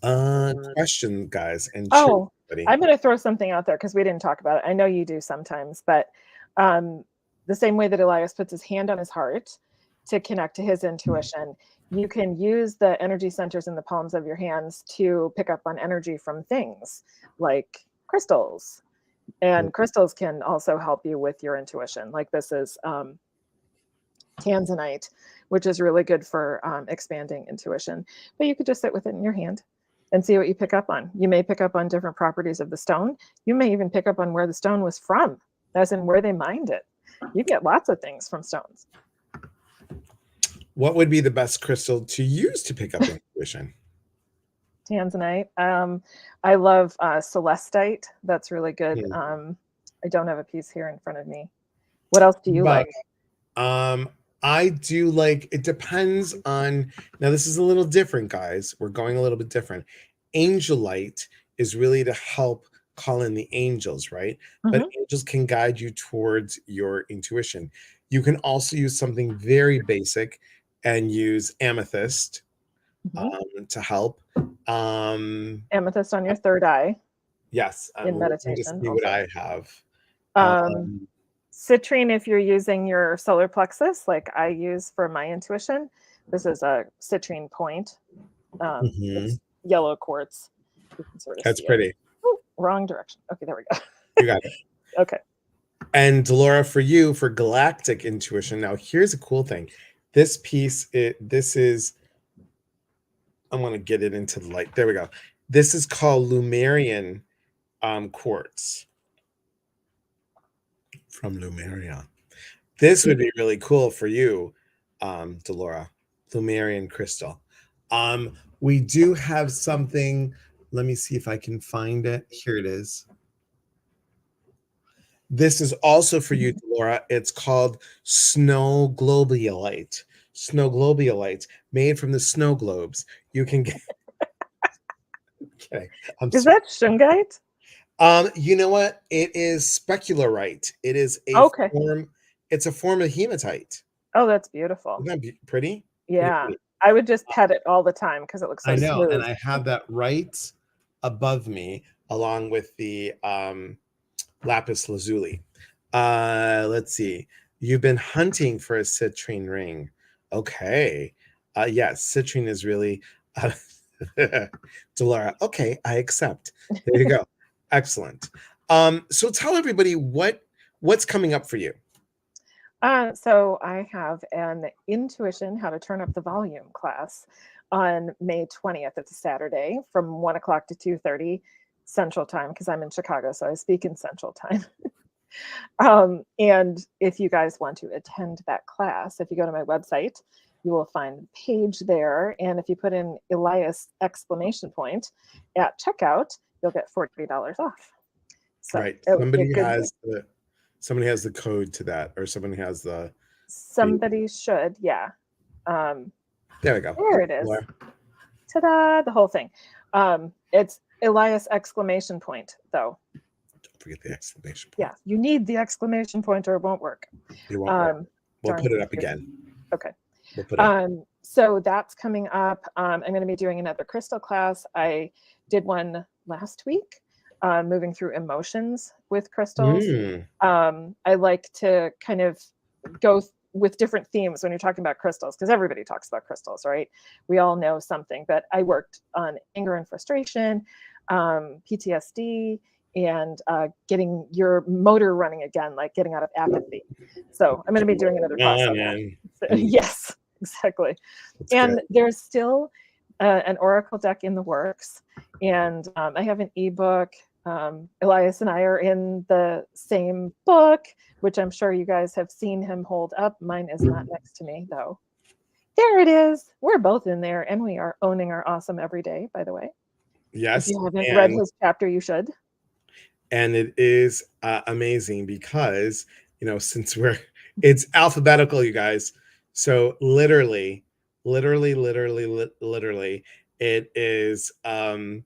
A: Question, guys, and cheers,
B: Oh,
A: buddy.
B: I'm gonna throw something out there because we didn't talk about it. I know you do sometimes, but, um, the same way that Elias puts his hand on his heart to connect to his intuition, you can use the energy centers in the palms of your hands to pick up on energy from things like crystals, and crystals can also help you with your intuition. Like this is, tanzanite, which is really good for expanding intuition. But you could just sit with it in your hand and see what you pick up on. You may pick up on different properties of the stone. You may even pick up on where the stone was from, as in where they mined it. You get lots of things from stones.
A: What would be the best crystal to use to pick up intuition?
B: Tanzanite. I love celestite. That's really good.
A: Hmm.
B: I don't have a piece here in front of me. What else do you
A: But
B: like?
A: I do like, it depends on, now this is a little different, guys. We're going a little bit different. Angelite is really to help call in the angels, right? But
B: Hmm.
A: angels can guide you towards your intuition. You can also use something very basic and use amethyst
B: Hmm.
A: to help. Um,
B: Amethyst on your third eye
A: yes,
B: in
A: let me just
B: meditation,
A: see what
B: also.
A: I have.
B: Um,
A: Um,
B: Citrine, if you're using your solar plexus, like I use for my intuition, this is a citrine point.
A: mhm,
B: It's yellow quartz. You can sort of
A: that's
B: see it.
A: pretty.
B: Ooh, wrong direction. Okay, there we go.
A: You got it.
B: Okay.
A: And Laura, for you, for galactic intuition. Now, here's a cool thing. This piece, this is, I'm gonna get it into the light. There we go. This is called Lumerian quartz from Lumeria. This would be really cool for you, Delora. Lumerian crystal. We do have something. Let me see if I can find it. Here it is. This is also for you,
B: Mhm.
A: Laura. It's called snow globiolite. Snow globiolite, made from the snow globes. You can get. Okay, I'm
B: Is
A: sorry.
B: that shungite?
A: You know what? It is specularite. It is a
B: Okay.
A: form. It's a form of hematite.
B: Oh, that's beautiful.
A: Isn't that pretty? Pretty
B: Yeah.
A: pretty.
B: I would just pet it all the time because it looks
A: I
B: so
A: know, and
B: smooth.
A: I have that right above me, along with the lapis lazuli. Let's see. You've been hunting for a citrine ring. Okay. Yes, citrine is really Delara. Okay, I accept. There you go. Excellent. So tell everybody what's coming up for you.
B: So I have an intuition, how to turn up the volume class on May 20th. It's a Saturday from 1 o'clock to 2:30 Central Time because I'm in Chicago, so I speak in Central Time. And if you guys want to attend that class, if you go to my website, you will find the page there. And if you put in Elias exclamation point at checkout, you'll get $40 off. So
A: Right.
B: it would be a good way.
A: Somebody has the code to that, or somebody has the
B: Somebody should, yeah. Um,
A: there we go.
B: there it is.
A: Laura.
B: Ta-da! The whole thing. It's Elias exclamation point, though.
A: Don't forget the exclamation point.
B: Yeah, you need the exclamation point or it won't work.
A: It won't work. We'll put it up again.
B: Okay.
A: We'll put it up.
B: So that's coming up. I'm going to be doing another crystal class. I did one last week, moving through emotions with crystals. I like to kind of go with different themes when you're talking about crystals, because everybody talks about crystals, right? We all know something, but I worked on anger and frustration, PTSD, and getting your motor running again, like getting out of apathy. So I'm going to be doing another class on that. So, yes, exactly.
A: That's
B: and
A: good.
B: there's still an oracle deck in the works, and I have an ebook. Elias and I are in the same book, which I'm sure you guys have seen him hold up. Mine is not next to me, though. There it is. We're both in there, and we are owning our awesome every day, by the way.
A: Yes.
B: If you haven't read his chapter, you should.
A: And it is amazing because, since it's alphabetical, you guys. So literally, it is, and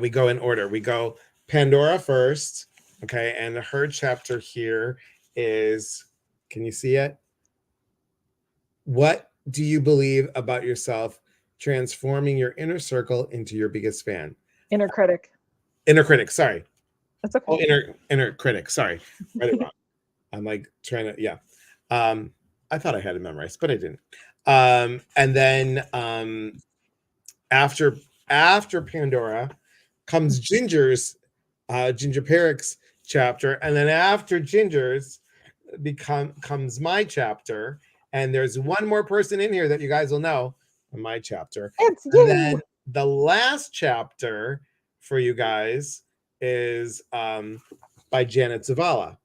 A: we go in order. We go Pandora first, okay? And her chapter here is, can you see it? What do you believe about yourself? Transforming your inner circle into your biggest fan.
B: Inner critic.
A: Inner critic, sorry.
B: That's okay.
A: Oh, inner critic, sorry. Read it wrong. I'm like trying to, yeah. I thought I had it memorized, but I didn't. And then after Pandora comes Ginger Perrick's chapter, and then after Ginger's comes my chapter, and there's one more person in here that you guys will know in my chapter.
B: It's
A: and
B: you.
A: Then the last chapter for you guys is by Janet Zavala.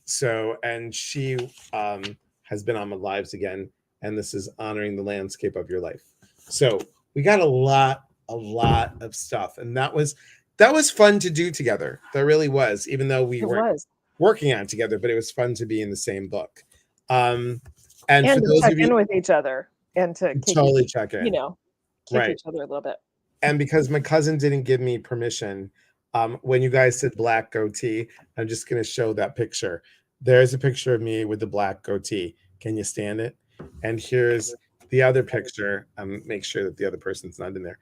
A: So, and she has been on my lives again, and this is honoring the landscape of your life. So we got a lot of stuff, and that was fun to do together. That really was, even though we weren't working on it together, but it was fun to be in the same book. And for
B: to
A: those
B: check
A: of you
B: in with each other and to
A: totally check in,
B: kick each other a little bit.
A: And because my cousin didn't give me permission, when you guys said black goatee, I'm just going to show that picture. There's a picture of me with the black goatee. Can you stand it? And here's the other picture. Make sure that the other person's not in there.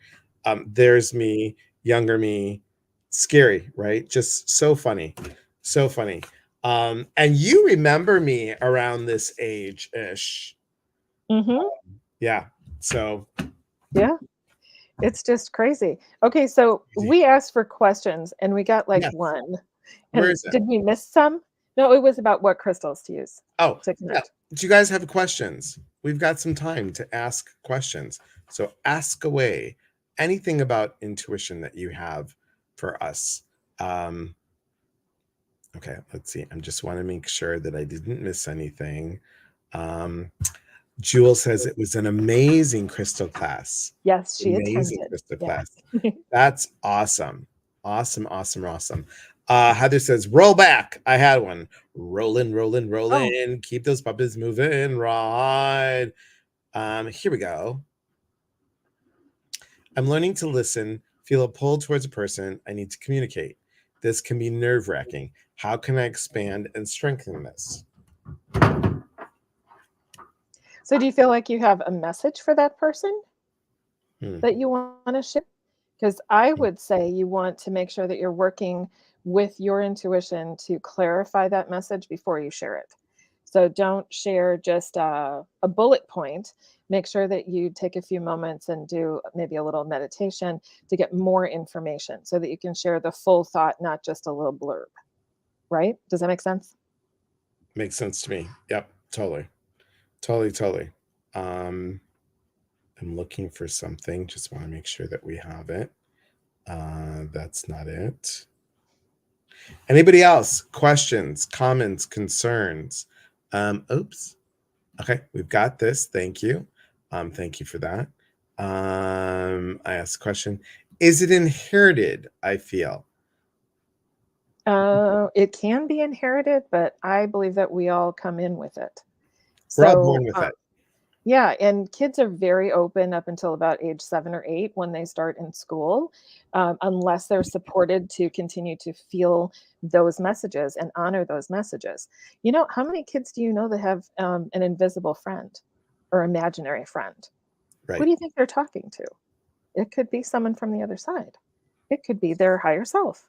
A: There's me, younger me, scary, right? Just so funny, so funny. And you remember me around this age-ish. Yeah. So.
B: Yeah. It's just crazy. Okay, so we asked for questions and we got like one. And
A: where is it?
B: Did we miss some? No, it was about what crystals to use.
A: Oh, yeah. Do you guys have questions? We've got some time to ask questions. So ask away anything about intuition that you have for us. Okay, let's see. I just want to make sure that I didn't miss anything. Jewel says it was an amazing crystal class.
B: Yes, she
A: amazing
B: attended.
A: Crystal class. That's awesome. Awesome. Heather says, roll back. I had one. Rolling. Oh. Keep those puppets moving. Right. Here we go. I'm learning to listen, feel a pull towards a person. I need to communicate. This can be nerve-wracking. How can I expand and strengthen this?
B: So do you feel like you have a message for that person that you want to share? Because I would say you want to make sure that you're working with your intuition to clarify that message before you share it. So don't share just a bullet point. make sure that you take a few moments and do maybe a little meditation to get more information so that you can share the full thought, not just a little blurb. Right? Does that make sense?
A: Makes sense to me. Yep, totally. Totally, totally. Um, I'm looking for something. Just want to make sure that we have it. That's not it. Anybody else? Questions, comments, concerns? Oops. Okay, we've got this. Thank you. Thank you for that. I asked a question. Is it inherited? I feel.
B: It can be inherited, but I believe that we all come in with it.
A: We're all
B: So,
A: born with it.
B: yeah, and kids are very open up until about age 7 or 8 when they start in school, unless they're supported to continue to feel those messages and honor those messages. You know, how many kids do you know that have, an invisible friend or imaginary friend? Who
A: Right.
B: do you think they're talking to? It could be someone from the other side. It could be their higher self.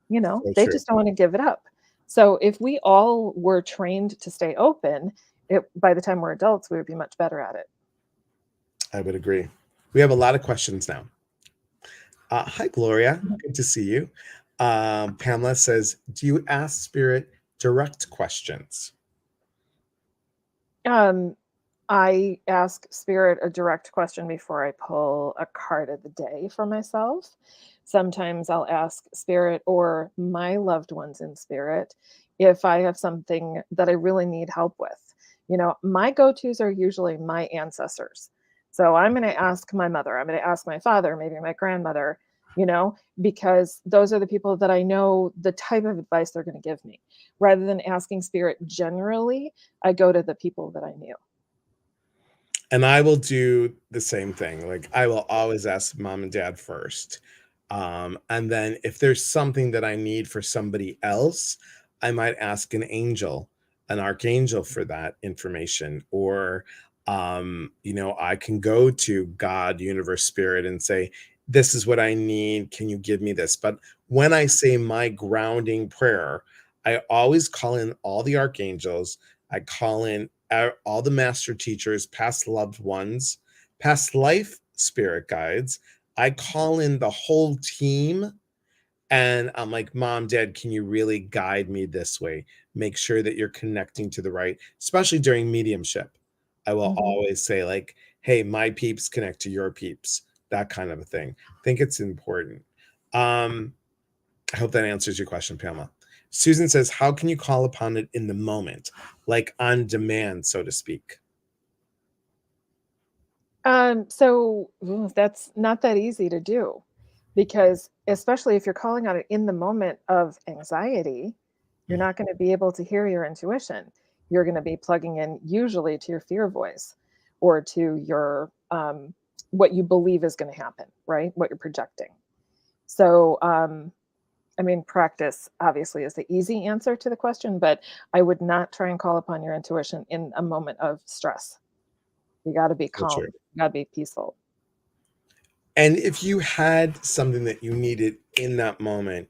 B: You know,
A: So
B: they
A: true.
B: just don't wanna give it up. So if we all were trained to stay open, it by the time we're adults, we would be much better at it.
A: I would agree. We have a lot of questions now. Hi, Gloria.
B: Mhm.
A: Good to see you. Pamela says, do you ask spirit direct questions?
B: Um, I ask spirit a direct question before I pull a card of the day for myself. Sometimes I'll ask spirit or my loved ones in spirit if I have something that I really need help with. You know, my go-tos are usually my ancestors. So I'm going to ask my mother, I'm going to ask my father, maybe my grandmother, you know, because those are the people that I know the type of advice they're going to give me. Rather than asking spirit generally, I go to the people that I knew.
A: And I will do the same thing. Like I will always ask mom and dad first. And then if there's something that I need for somebody else, I might ask an angel, an archangel for that information. Or I can go to God, universe, spirit, and say, this is what I need. Can you give me this? But when I say my grounding prayer, I always call in all the archangels. I call in all the master teachers, past loved ones, past life spirit guides. I call in the whole team and I'm like, Mom, Dad, can you really guide me this way? Make sure that you're connecting to the right, especially during mediumship. I will
B: Mhm.
A: always say, like, hey, my peeps connect to your peeps, that kind of a thing. I think it's important. Um, I hope that answers your question, Pamela. Susan says, how can you call upon it in the moment, like on demand, so to speak?
B: That's not that easy to do because especially if you're calling on it in the moment of anxiety, you're
A: Mhm.
B: not going to be able to hear your intuition. You're going to be plugging in usually to your fear voice or to your what you believe is going to happen, right? What you're projecting. So, I mean, practice obviously is the easy answer to the question, but I would not try and call upon your intuition in a moment of stress. You got to be
A: So true.
B: calm. You got to be peaceful.
A: And if you had something that you needed in that moment,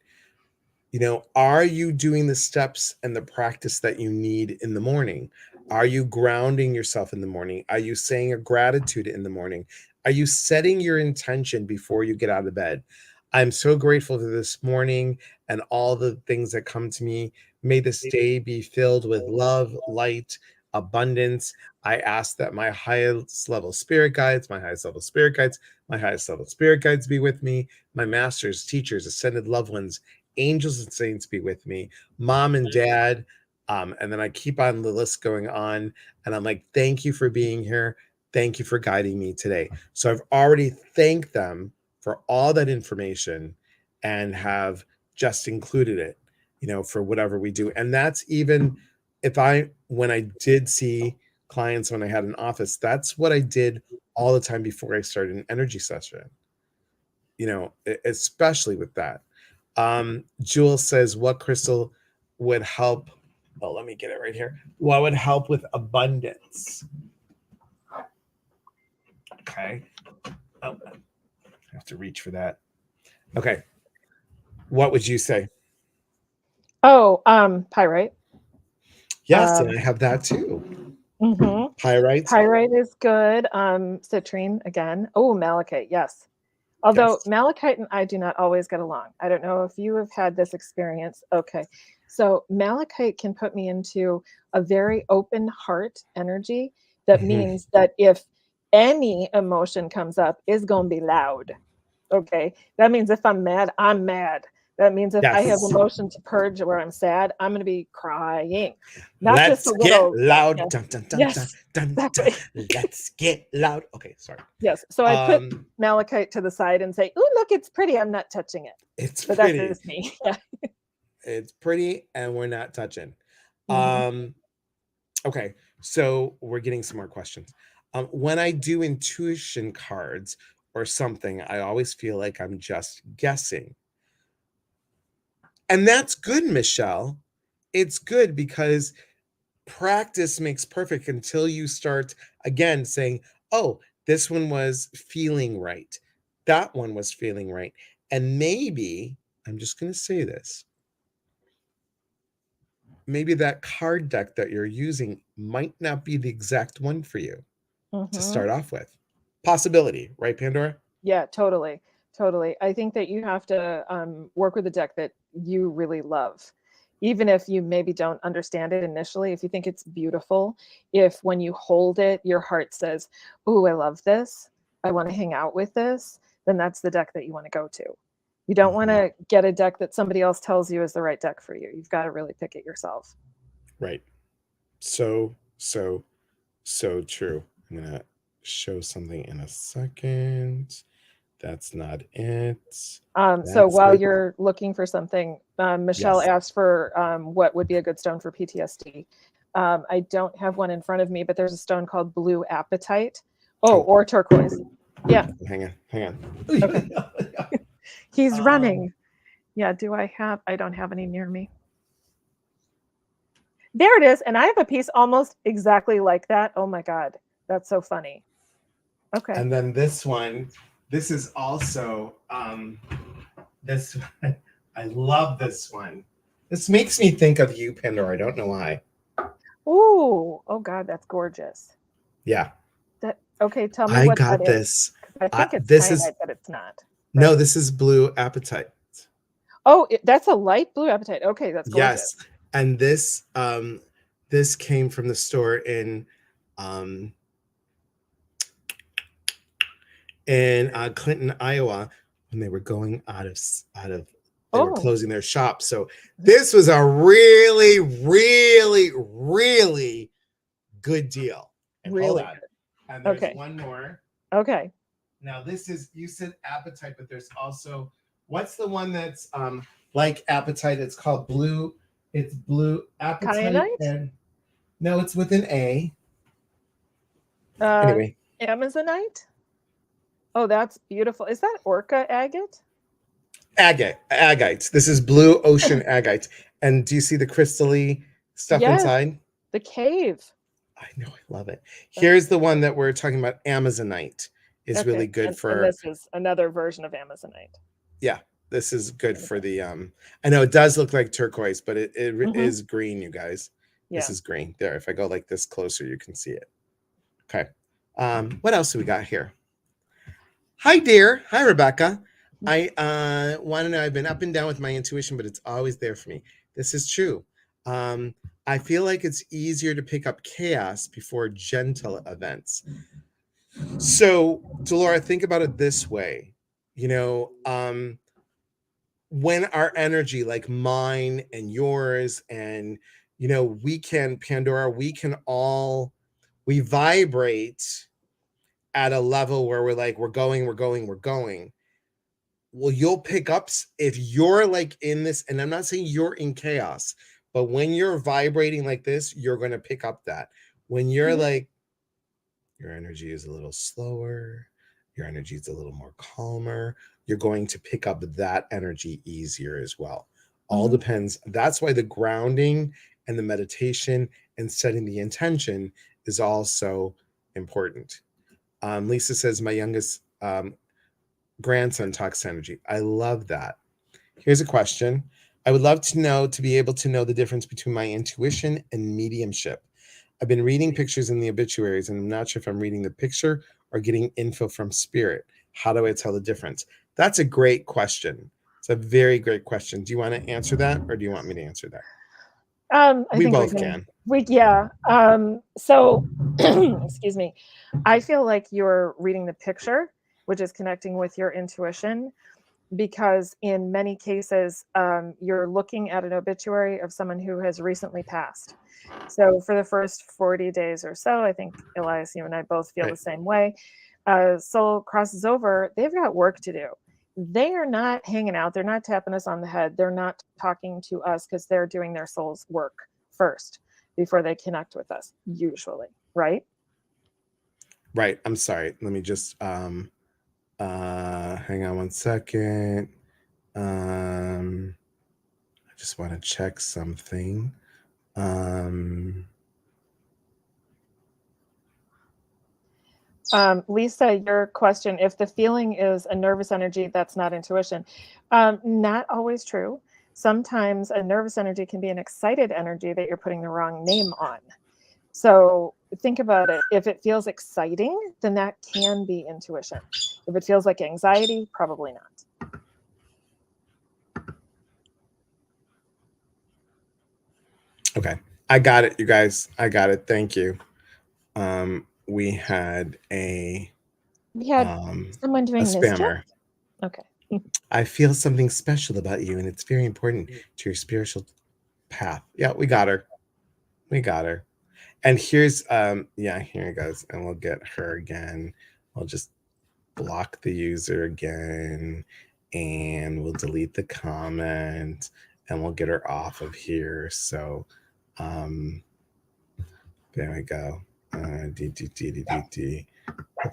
A: are you doing the steps and the practice that you need in the morning? Are you grounding yourself in the morning? Are you saying a gratitude in the morning? Are you setting your intention before you get out of bed? I'm so grateful for this morning and all the things that come to me. May this day be filled with love, light, abundance. I ask that my highest level spirit guides, my highest level spirit guides, my highest level spirit guides be with me, my masters, teachers, ascended loved ones, angels and saints be with me, mom and dad. And then I keep on the list going on. And I'm like, thank you for being here. Thank you for guiding me today. So I've already thanked them for all that information and have just included it, for whatever we do. And that's even when I did see clients when I had an office, that's what I did all the time before I started an energy session, especially with that. Jules says, what crystal would help? Oh, let me get it right here. What would help with abundance? Okay. Oh, I have to reach for that. Okay. What would you say?
B: Oh, pyrite.
A: Yes, and
B: Um,
A: I have that too.
B: mhm.
A: Pyrite.
B: Pyrite is good. Citrine again. Oh, malachite, yes. Although
A: Yes.
B: malachite and I do not always get along. I don't know if you have had this experience. Okay. So malachite can put me into a very open heart energy. That
A: Mhm.
B: means that if any emotion comes up, is going to be loud. Okay. That means if I'm mad, I'm mad. That means if I have
A: Yes.
B: emotion to purge where I'm sad, I'm going to be crying. Not just a
A: Let's get
B: little,
A: loud.
B: yeah.
A: Dun, dun, dun, dun,
B: Yes,
A: dun, dun.
B: exactly.
A: Let's get loud. Okay, sorry.
B: Yes. So I put
A: Um,
B: malachite to the side and say, "Ooh, look, it's pretty. I'm not touching it."
A: it's
B: But that's
A: pretty.
B: just me. Yeah.
A: It's pretty, and we're not touching.
B: Mhm.
A: Um, okay, so we're getting some more questions. When I do intuition cards or something, I always feel like I'm just guessing. And that's good, Michelle. It's good because practice makes perfect until you start again saying, oh, this one was feeling right. That one was feeling right. And maybe, I'm just going to say this, maybe that card deck that you're using might not be the exact one for you to
B: Mhm.
A: start off with. Possibility, right, Pandora?
B: Yeah, totally. Totally. I think that you have to work with a deck that you really love. Even if you maybe don't understand it initially, if you think it's beautiful, if when you hold it, your heart says, "Ooh, I love this. I want to hang out with this," then that's the deck that you want to go to. You don't want
A: Mhm.
B: to get a deck that somebody else tells you is the right deck for you. You've got to really pick it yourself.
A: Right. So, so, so true. I'm going to show something in a second. That's not it.
B: So
A: That's
B: while
A: it.
B: you're looking for something, Michelle
A: Yes.
B: asked for what would be a good stone for PTSD. I don't have one in front of me, but there's a stone called blue apatite. Oh,
A: Oh,
B: or turquoise. Yeah.
A: hang on, hang
B: Okay.
A: on.
B: He's
A: um,
B: running. Yeah. Do I have? I don't have any near me. There it is. And I have a piece almost exactly like that. Oh my God. That's so funny. Okay.
A: and then this is also this one. I love this one. This makes me think of you, Pandora. I don't know why.
B: Ooh. Oh God. That's gorgeous.
A: Yeah,
B: That, okay. Tell me
A: I
B: what that
A: got
B: is.
A: this.
B: 'Cause I think it's
A: This is
B: cyanide, but it's not.
A: no,
B: Right?
A: this is blue appetite.
B: Oh, that's a light blue apatite. Okay, that's
A: Yes,
B: gorgeous.
A: and this came from the store um in Clinton, Iowa, when they were going they were
B: Oh,
A: closing their shop. So this was a really, really, really good deal. And hold
B: really
A: on, and
B: good.
A: there's
B: Okay.
A: one more.
B: Okay.
A: Now this is you said appetite, but there's also what's the one that's like appetite? It's called blue. It's blue appetite,
B: Kyanite?
A: and no, it's with an A.
B: Uh,
A: Anyway,
B: Amazonite? Oh, that's beautiful. Is that orca agate?
A: agates. This is blue ocean agates. And do you see the crystally stuff
B: Yes,
A: inside?
B: the cave.
A: I know, I love it.
B: That's
A: Here's the one that we're talking about. Amazonite is really
B: okay.
A: good
B: And
A: for,
B: this is another version of Amazonite.
A: yeah, this is good for
B: Okay.
A: the, I know it does look like turquoise, but it
B: Mm-hmm.
A: is green, you guys. This
B: Yeah.
A: is green. There, if I go like this closer, you can see it. Okay. What else do we got here? Hi, dear. Hi, Rebecca. I want to know. I've been up and down with my intuition, but it's always there for me. This is true. Um, I feel like it's easier to pick up chaos before gentle events. So, Delora, think about it this way. You know, when our energy, like mine and yours, and we can, Pandora, we can all we vibrate at a level where we're like, we're going, we're going, we're going. Well, you'll pick up if you're like in this, and I'm not saying you're in chaos, but when you're vibrating like this, you're going to pick up that. When you're
B: Mhm.
A: like, your energy is a little slower, your energy is a little more calmer, you're going to pick up that energy easier as well. All
B: Mhm.
A: depends. That's why the grounding and the meditation and setting the intention is also important. Lisa says, my youngest grandson talks energy. I love that. Here's a question. I would love to be able to know the difference between my intuition and mediumship. I've been reading pictures in the obituaries, and I'm not sure if I'm reading the picture or getting info from spirit. How do I tell the difference? That's a great question. It's a very great question. Do you want to answer that, or do you want me to answer that?
B: I
A: We
B: think
A: both can.
B: yeah. So, excuse me. I feel like you're reading the picture, which is connecting with your intuition, because in many cases, you're looking at an obituary of someone who has recently passed. So for the first 40 days or so, I think, Elias, you and I both feel the
A: Right.
B: same way. Soul crosses over, they've got work to do. They are not hanging out. They're not tapping us on the head. They're not talking to us because they're doing their soul's work first before they connect with us, usually, right?
A: Right. I'm sorry. Let me just hang on one second. I just want to check something. Um
B: Lisa, your question, if the feeling is a nervous energy, that's not intuition. Not always true. Sometimes a nervous energy can be an excited energy that you're putting the wrong name on. So think about it. If it feels exciting, then that can be intuition. If it feels like anxiety, probably not.
A: okay. I got it, you guys. I got it. Thank you. We had
B: We had
A: um
B: someone
A: a
B: doing mischief.
A: spammer.
B: Okay.
A: I feel something special about you, and it's very important to your spiritual path. Yeah, we got her. We got her. And here's yeah, here it goes. And we'll get her again. We'll just block the user again, and we'll delete the comment, and we'll get her off of here. So um there we go.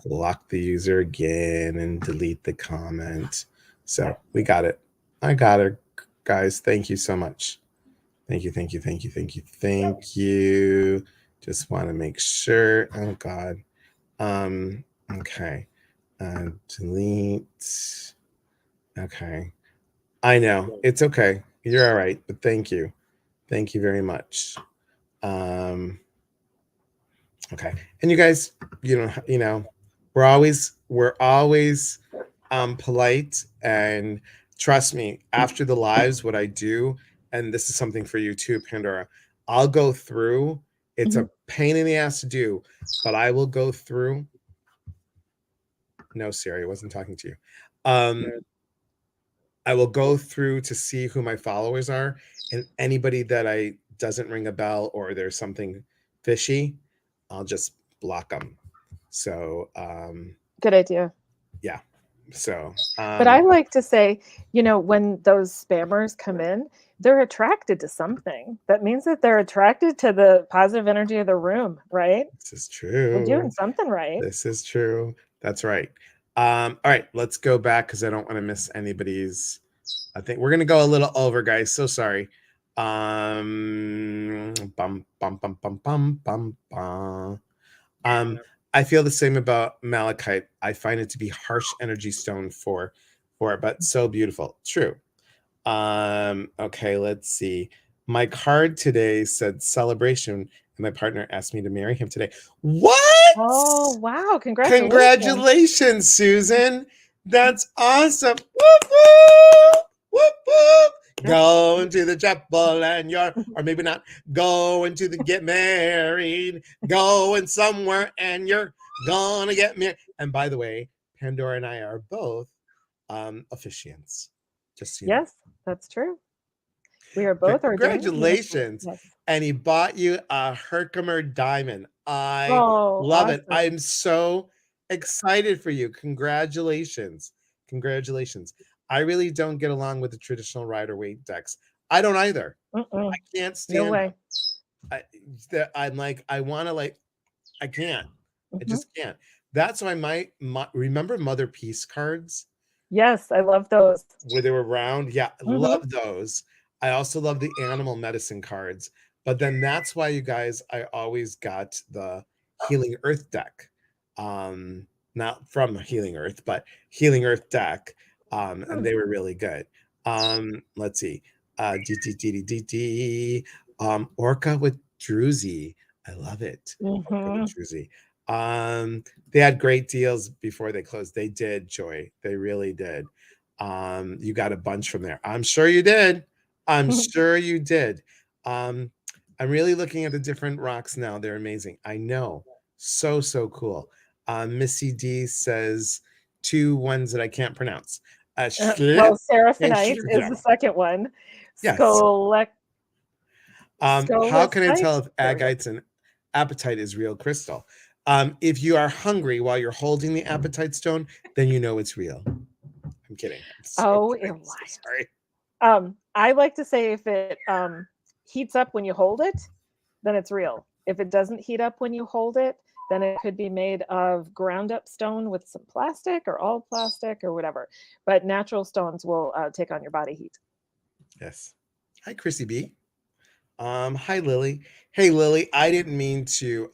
A: Block the user again and delete the comment. So we got it. I got her, guys. Thank you so much. Thank you, thank you, thank you, thank you, thank you. Just want to make sure. Oh God. Okay. Delete. Okay. I know. It's okay. You're all right, but thank you. Thank you very much. Okay. And you guys, we're always polite, and trust me, after the lives, what I do, and this is something for you too, Pandora, I'll go through. It's
B: Mhm.
A: a pain in the ass to do, but I will go through. No, Siri, I wasn't talking to you. I will go through to see who my followers are, and anybody that I doesn't ring a bell or there's something fishy, I'll just block them. So
B: Good idea.
A: yeah. So
B: But I like to say, when those spammers come in, they're attracted to something. That means that they're attracted to the positive energy of the room, right?
A: this is
B: They're doing
A: true.
B: something right.
A: This is true. That's right. All right, let's go back because I don't want to miss anybody's. I think we're gonna go a little over, guys. So sorry. Bum bum bum bum bum bum bum. I feel the same about malachite. I find it to be harsh energy stone for it, but so beautiful. True. Okay, let's see. My card today said celebration, and my partner asked me to marry him today. What?
B: Oh, wow. Congratulations.
A: Congratulations, Susan. That's awesome. Whoop, whoop, whoop, whoop. Going to the chapel and or maybe not, going to get married, going somewhere and you're gonna get married. And by the way, Pandora and I are both officiants. Just so you know.
B: Yes, that's true. We are both ordained ministers.
A: Congratulations.
B: Yes.
A: And he bought you a Herkimer diamond. I
B: Oh,
A: love it.
B: awesome.
A: I'm so excited for you. Congratulations. Congratulations. I really don't get along with the traditional rider weight decks. I don't either.
B: Mm-mm.
A: I can't
B: No
A: stand
B: way.
A: them. I'm like, I want to I can't. I
B: Mhm.
A: just can't. That's why remember Mother Peace cards
B: Yes, I love those.
A: where they were round. Yeah, I
B: Mhm.
A: love those. I also love the animal medicine cards. But then that's why, you guys, I always got the Healing Earth deck. Not from Healing Earth, but Healing Earth deck. And they were really good. Let's see. D D D D D D. Orca with Druzy. I love it. Okay,
B: Mhm.
A: Truzy. They had great deals before they closed. They did, Joy. They really did. You got a bunch from there. I'm sure you did. I'm sure you did. Um, I'm really looking at the different rocks now. They're amazing. I know. So, so cool. Missy D says two ones that I can't pronounce.
B: Well,
A: Schlep and
B: seraphinite is the
A: schlep.
B: second one.
A: Yes.
B: Scolec
A: How can I tell
B: Scolecite?
A: if
B: There we go.
A: agites and apatite is real crystal? If you are hungry while you're holding the apatite stone, then you know it's real. I'm kidding. I'm so
B: Oh,
A: kidding.
B: it
A: I'm so
B: was.
A: sorry.
B: I like to say if it, heats up when you hold it, then it's real. If it doesn't heat up when you hold it, then it could be made of ground up stone with some plastic or all plastic or whatever. But natural stones will, take on your body heat.
A: Yes. Hi, Chrissy B. Hi Lily. Hey Lily, I didn't mean to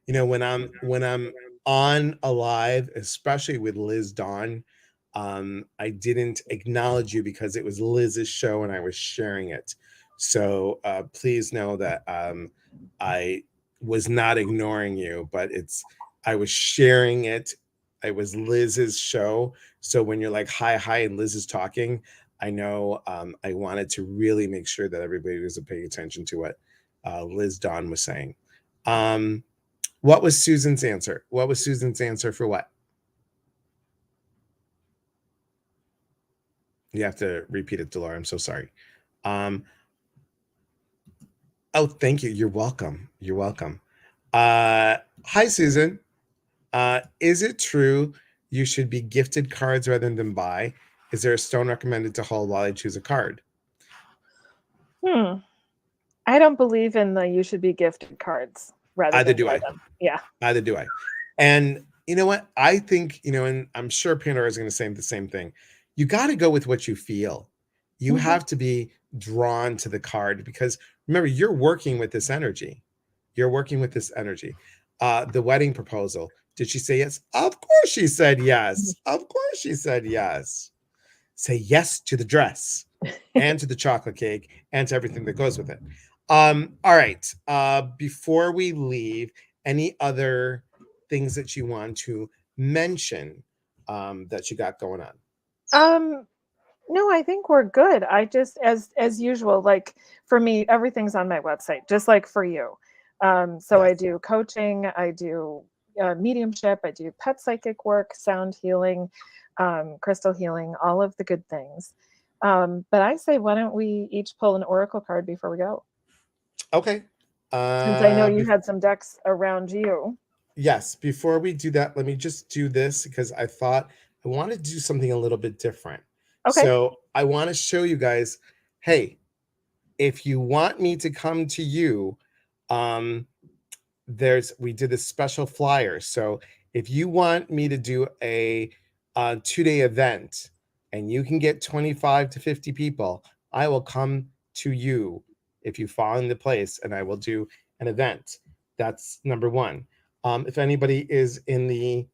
A: when I'm on a live, especially with Liz Dawn, I didn't acknowledge you because it was Liz's show and I was sharing it. So please know that I was not ignoring you, but I was sharing it. It was Liz's show. So when you're like hi hi and Liz is talking, I know I wanted to really make sure that everybody was paying attention to what Liz Dawn was saying. Um, what was Susan's answer? What was Susan's answer for what? You have to repeat it, Delora. I'm so sorry. Um, oh, thank you. You're welcome. You're welcome. Hi, Susan. Is it true you should be gifted cards rather than buy? Is there a stone recommended to hold while I choose a card?
B: Hmm. I don't believe in the you should be gifted cards rather
A: Either
B: than
A: do
B: buy
A: I.
B: them. Yeah.
A: Either do I. And you know what? I think, and I'm sure Pandora is going to say the same thing. You got to go with what you feel. You
B: Mhm.
A: have to be drawn to the card because remember, you're working with this energy. You're working with this energy. The wedding proposal. Did she say yes? Of course she said yes. Of course she said yes. Say yes to the dress and to the chocolate cake and to everything that goes with it. All right. Before we leave, any other things that you want to mention that you got going on?
B: Um, no, I think we're good. I just as usual, like for me, everything's on my website, just like for you. So I
A: Yes.
B: do coaching, I do mediumship, I do pet psychic work, sound healing, crystal healing, all of the good things. But I say, why don't we each pull an oracle card before we go?
A: Okay.
B: Since I know
A: Uh,
B: you
A: bef-
B: had some decks around you.
A: yes. Before we do that, let me just do this because I thought I wanted to do something a little bit different.
B: Okay.
A: So I want to show you guys, hey, if you want me to come to you, um, we did this special flyer. So if you want me to do a 2-day event and you can get 25 to 50 people, I will come to you if you fall into place and I will do an event. That's number one. If anybody is in the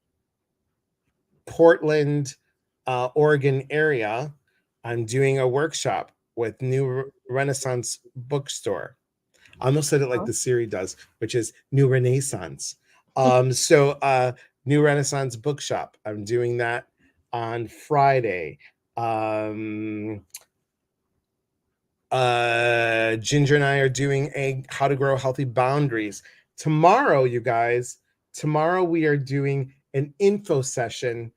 A: Portland, Oregon area, I'm doing a workshop with New Renaissance Bookstore. I almost said it like
B: Oh,
A: the Siri does, which is New Renaissance. So New Renaissance Bookshop. I'm doing that on Friday. Um, Ginger and I are doing a How to Grow Healthy Boundaries. Tomorrow, you guys, tomorrow we are doing an info session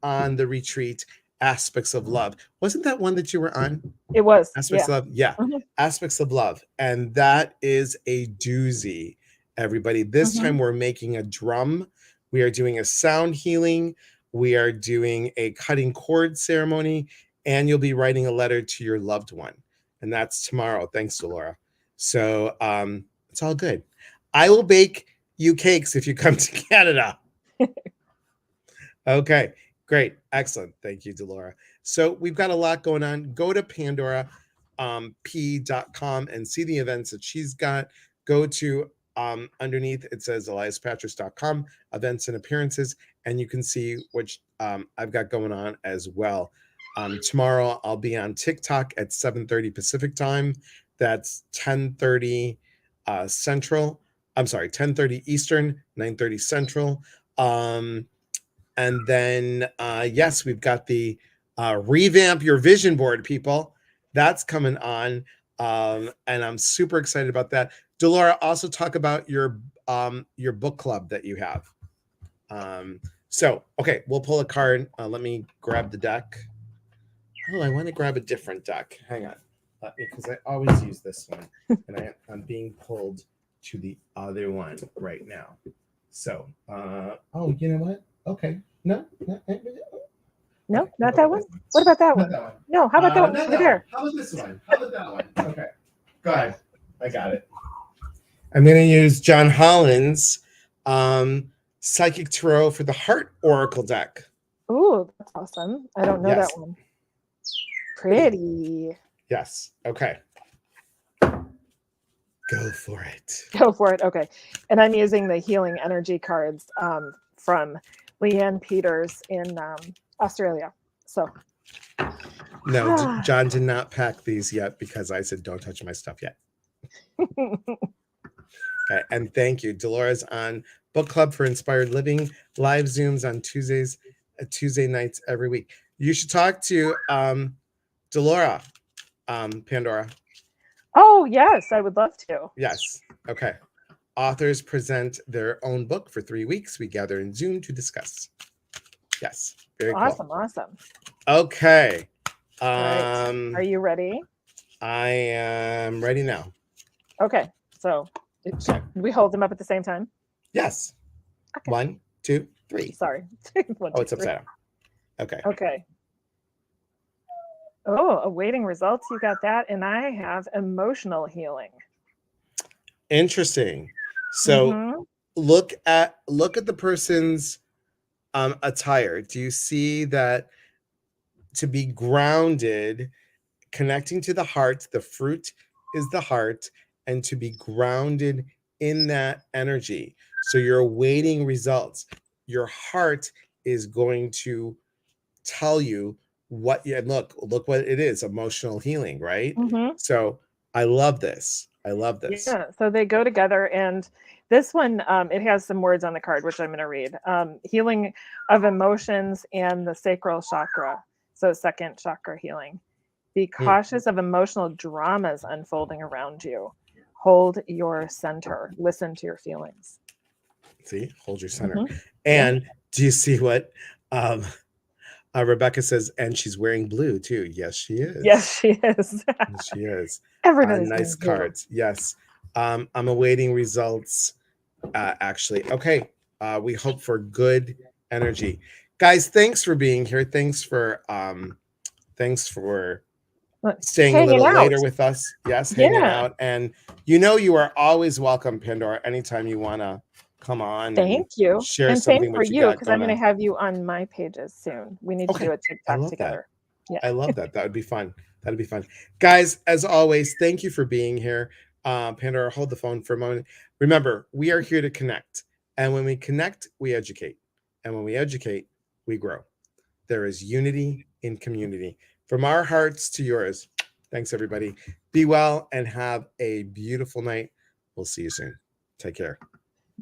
A: on the retreat, Aspects of Love. Wasn't that one that you were on?
B: it was.
A: Aspects
B: Yeah.
A: of Love, yeah.
B: Mhm.
A: Aspects of Love. And that is a doozy, everybody. This time
B: Mhm.
A: we're making a drum. We are doing a sound healing. We are doing a cutting cord ceremony. And you'll be writing a letter to your loved one. And that's tomorrow. Thanks, Delora. So it's all good. I will bake you cakes if you come to Canada. Okay, great. Excellent. Thank you, Delora. So we've got a lot going on. Go to PandoraP.com and see the events that she's got. Go to underneath it says eliaspatrice.com, events and appearances, and you can see which I've got going on as well. Tomorrow I'll be on TikTok at 7:30 Pacific time. That's 10:30 Central. I'm sorry, 10:30 Eastern, 9:30 Central. And then, yes, we've got the revamp your vision board, people. That's coming on. And I'm super excited about that. Delora, also talk about your book club that you have. So, okay, we'll pull a card. Let me grab the deck. Oh, I want to grab a different deck. Hang on. Because I always use this one. And I'm being pulled to the other one right now. So, oh, you know what? Okay. No,
B: No,
A: okay,
B: not that one. What about that one?
A: Not that one.
B: No, how about that one
A: Not
B: over
A: that
B: there?
A: one. How about this one? How about that one? Okay. Go ahead. I got it. I'm going to use John Holland's Psychic Tarot for the Heart Oracle deck.
B: Ooh, that's awesome. I don't know
A: Yes.
B: that one. Pretty.
A: Yes. Okay. Go for it.
B: Go for it. Okay. And I'm using the healing energy cards from Leanne Peters in Australia. So.
A: No, John did not pack these yet because I said don't touch my stuff yet. Okay. And thank you. Dolores on Book Club for Inspired Living, live Zooms on Tuesday nights every week. You should talk to Delora, Pandora.
B: Oh, yes, I would love to.
A: Yes. Okay. Authors present their own book for 3 weeks. We gather in Zoom to discuss. Yes. Very
B: Awesome.
A: cool.
B: Awesome.
A: Okay.
B: All right. Are you ready?
A: I am ready now.
B: Okay. So we hold them up at the same time?
A: Yes.
B: Okay.
A: 1, 2, 3.
B: Sorry. 1, 2,
A: it's upside down. Okay.
B: Okay. Oh, awaiting results. You got that. And I have emotional healing.
A: Interesting. So look at the person's attire. Do you see that to be grounded, connecting to the heart, the fruit is the heart, and to be grounded in that energy. So you're awaiting results. Your heart is going to tell you what you look what it is, emotional healing, right? So I love this.
B: Yeah, so they go together, and this one it has some words on the card which I'm going to read. Healing of emotions and the sacral chakra, so second chakra healing. Be cautious of emotional dramas unfolding around you. Hold your center. Listen to your feelings.
A: See, hold your center. And do you see what Rebecca says? And she's wearing blue too. Yes, she is.
B: Yes, she is.
A: She is.
B: Everybody's
A: nice cards. Yes. I'm awaiting results. Actually, okay. We hope for good energy, guys. Thanks for being here. Thanks for staying a little later with us. Yes, hanging out. And you are always welcome, Pandora. Anytime you want to come on.
B: Thank you.
A: Share
B: and
A: something
B: same for you, because I'm going to have you on my pages soon. We need to do a TikTok together.
A: Yeah, I love that. That would be fun. That'd be fun. Guys, as always, thank you for being here. Pandora, hold the phone for a moment. Remember, we are here to connect. And when we connect, we educate. And when we educate, we grow. There is unity in community. From our hearts to yours. Thanks, everybody. Be well and have a beautiful night. We'll see you soon. Take care.